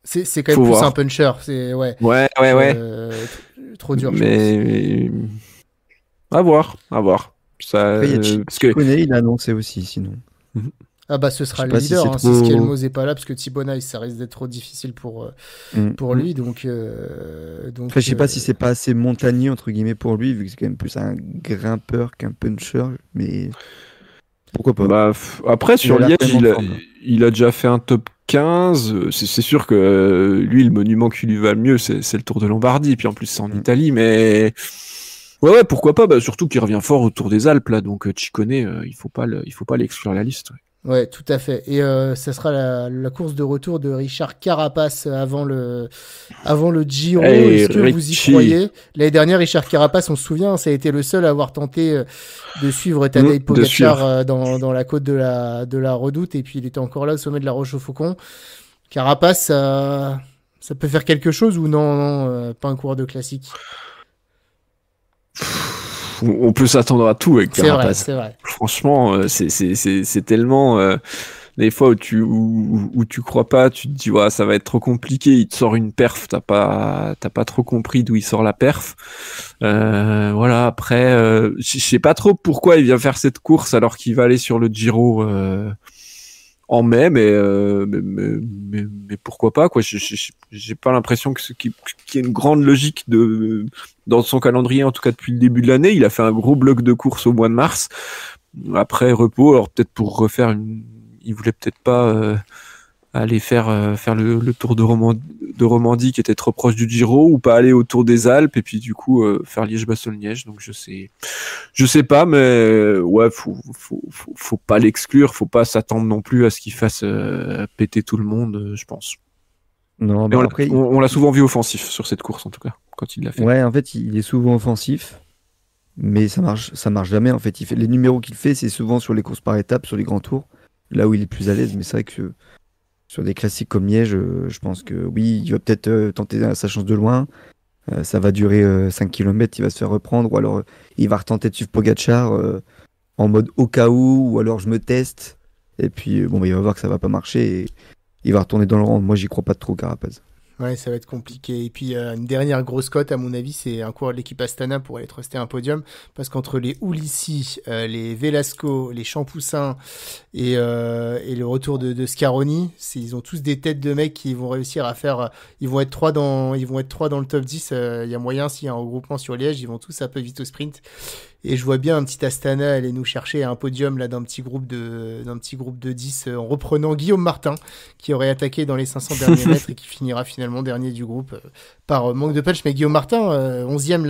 C'est quand même plus un puncher, ouais. Trop dur. Mais à voir. Ça, après, parce que il a annoncé aussi, sinon. Ah ce sera le leader. Si Skelmos n'est pas là, parce que Thibonai, ça risque d'être trop difficile pour lui. Donc, après, je sais pas si c'est pas assez montagneux entre guillemets pour lui, vu que c'est quand même plus un grimpeur qu'un puncher, mais pourquoi pas. Après sur Liège, il a déjà fait un top 15, c'est sûr que lui le monument qui lui va le mieux c'est le Tour de Lombardie, puis en plus c'est en Italie, mais ouais pourquoi pas, surtout qu'il revient fort au Tour des Alpes là, donc Ciccone il faut pas l'exclure la liste. Ouais, tout à fait. Et ça sera la course de retour de Richard Carapace avant le Giro. Est-ce que vous y croyez? L'année dernière, Richard Carapace, on se souvient, ça a été le seul à avoir tenté de suivre Tadej Pogačar dans la côte de la Redoute, et puis il était encore là au sommet de la Roche au Faucon. Carapace, ça peut faire quelque chose ou non, pas un coureur de classique? On peut s'attendre à tout avec Carapace. C'est vrai. Franchement, c'est tellement des fois où tu crois pas, tu te dis ça va être trop compliqué, il te sort une perf, t'as pas trop compris d'où il sort la perf. Après je sais pas trop pourquoi il vient faire cette course alors qu'il va aller sur le Giro en mai, mais pourquoi pas, quoi. J'ai pas l'impression qu'il y ait une grande logique dans son calendrier, en tout cas depuis le début de l'année. Il a fait un gros bloc de course au mois de mars. Après repos, alors peut-être pour refaire il voulait peut-être pas aller faire le Tour de Romandie qui était trop proche du Giro, ou pas aller au Tour des Alpes et puis du coup faire Liège-Bastogne-Liège. Donc je sais pas, mais faut pas l'exclure, faut pas s'attendre non plus à ce qu'il fasse péter tout le monde, je pense. Non, Mais bah on, après, on l'a souvent vu offensif sur cette course, en tout cas, quand il l'a fait. ouais, en fait, il est souvent offensif, mais ça marche jamais. En fait, les numéros qu'il fait, c'est souvent sur les courses par étapes, sur les grands tours, là où il est plus à l'aise. Mais c'est vrai que sur des classiques comme Liège, je pense que oui, il va peut-être tenter sa chance de loin. Ça va durer 5 km, il va se faire reprendre, ou alors il va retenter de suivre Pogacar en mode au cas où, ou alors je me teste. Et puis bon, bah, il va voir que ça va pas marcher et il va retourner dans le rang. Moi, j'y crois pas trop, Carapaz. Ouais, ça va être compliqué. Et puis, une dernière grosse cote, à mon avis, c'est un coureur de l'équipe Astana pour aller truster un podium. Parce qu'entre les Ulissi, les Velasco, les Champoussin et le retour de Scaroni, ils ont tous des têtes de mecs qui vont réussir à faire. Ils vont être trois dans le top 10. Il y a moyen, s'il y a un regroupement sur Liège, ils vont tous un peu vite au sprint. Et je vois bien un petit Astana aller nous chercher un podium là d'un petit groupe de 10 en reprenant Guillaume Martin qui aurait attaqué dans les 500 derniers mètres et qui finira finalement dernier du groupe par manque de punch. Mais Guillaume Martin, 11e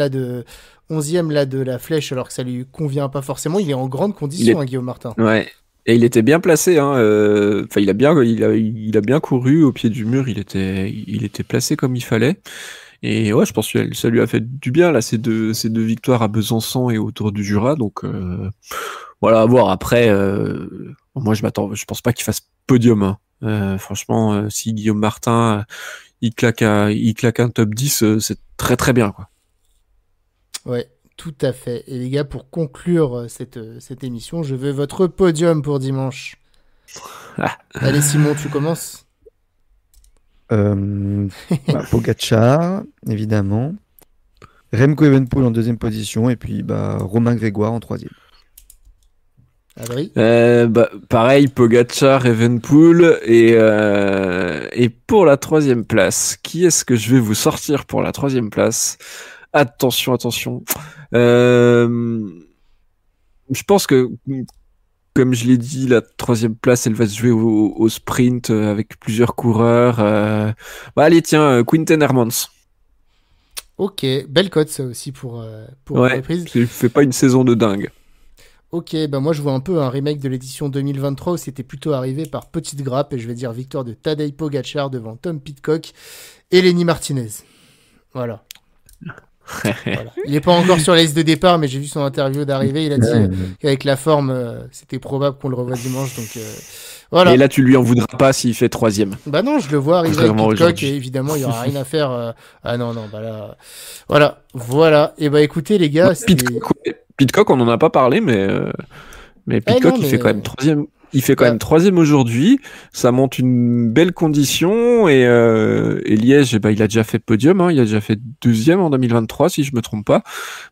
là de la flèche alors que ça lui convient pas forcément. Il est en grande condition, Guillaume Martin. Ouais. Et il était bien placé, hein. Enfin, il a bien couru au pied du mur. Il était placé comme il fallait. Et ouais, je pense que ça lui a fait du bien là, ces deux victoires à Besançon et autour du Jura. Donc voilà, à voir. Après, moi je pense pas qu'il fasse podium. Hein. Franchement, si Guillaume Martin il claque un top 10, c'est très très bien, quoi. Ouais, tout à fait. Et les gars, pour conclure cette émission, je veux votre podium pour dimanche. Allez Simon, tu commences. Pogacar, évidemment. Remco Evenepoel en deuxième position et puis Romain Grégoire en troisième. Adri. Pareil, Pogacar, Evenepoel et pour la troisième place, qui est-ce que je vais vous sortir pour la troisième place? Attention. Je pense que, comme je l'ai dit, la troisième place, elle va se jouer au sprint avec plusieurs coureurs. Allez, tiens, Quinten Hermans. Ok, belle cote ça aussi pour la reprise. Il fait pas une saison de dingue. Ok, moi je vois un peu un remake de l'édition 2023 où c'était plutôt arrivé par petite grappe et je vais dire victoire de Tadej Pogacar devant Tom Pidcock et Lenny Martinez. Voilà. Il n'est pas encore sur la liste de départ, mais j'ai vu son interview d'arrivée. Il a dit qu'avec la forme, c'était probable qu'on le revoie dimanche. Donc voilà. Et là, tu lui en voudras pas s'il fait troisième. Bah non, je le vois arriver avec Pidcock et évidemment, il y aura rien à faire. Ah non, là. Voilà. Et écoutez, les gars. Pidcock, on n'en a pas parlé, mais Pidcock, il fait quand même troisième. Il fait quand même troisième aujourd'hui. Ça monte une belle condition et Liège, il a déjà fait podium. Hein, il a déjà fait deuxième en 2023, si je me trompe pas.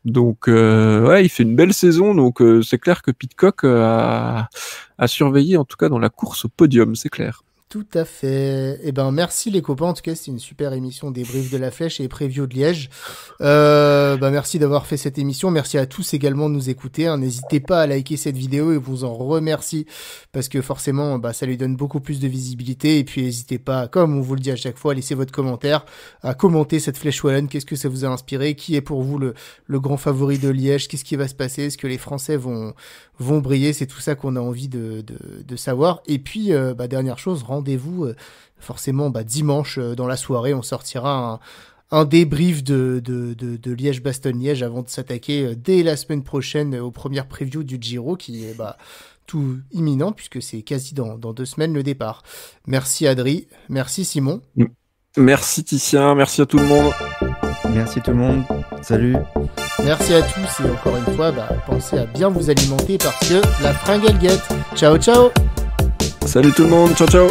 Donc il fait une belle saison. Donc c'est clair que Pidcock a surveillé, en tout cas dans la course au podium, c'est clair. Tout à fait. Merci les copains. En tout cas, c'était une super émission débrief de la Flèche et preview de Liège. Merci d'avoir fait cette émission. Merci à tous également de nous écouter. N'hésitez pas à liker cette vidéo et vous en remercie parce que forcément, ça lui donne beaucoup plus de visibilité. Et puis, n'hésitez pas, comme on vous le dit à chaque fois, à laisser votre commentaire, à commenter cette Flèche wallonne. Qu'est-ce que ça vous a inspiré? Qui est pour vous le grand favori de Liège? Qu'est-ce qui va se passer? Est-ce que les Français vont briller? C'est tout ça qu'on a envie de savoir. Et puis, dernière chose, rendez-vous forcément dimanche dans la soirée. On sortira un débrief de Liège-Bastogne-Liège avant de s'attaquer dès la semaine prochaine aux premières previews du Giro qui est tout imminent puisque c'est quasi dans 2 semaines le départ. Merci Adri, merci Simon. Merci Titien, merci à tout le monde. Merci tout le monde, salut. Merci à tous et encore une fois, pensez à bien vous alimenter parce que la fringue elle guette. Ciao ciao. Salut tout le monde, ciao ciao.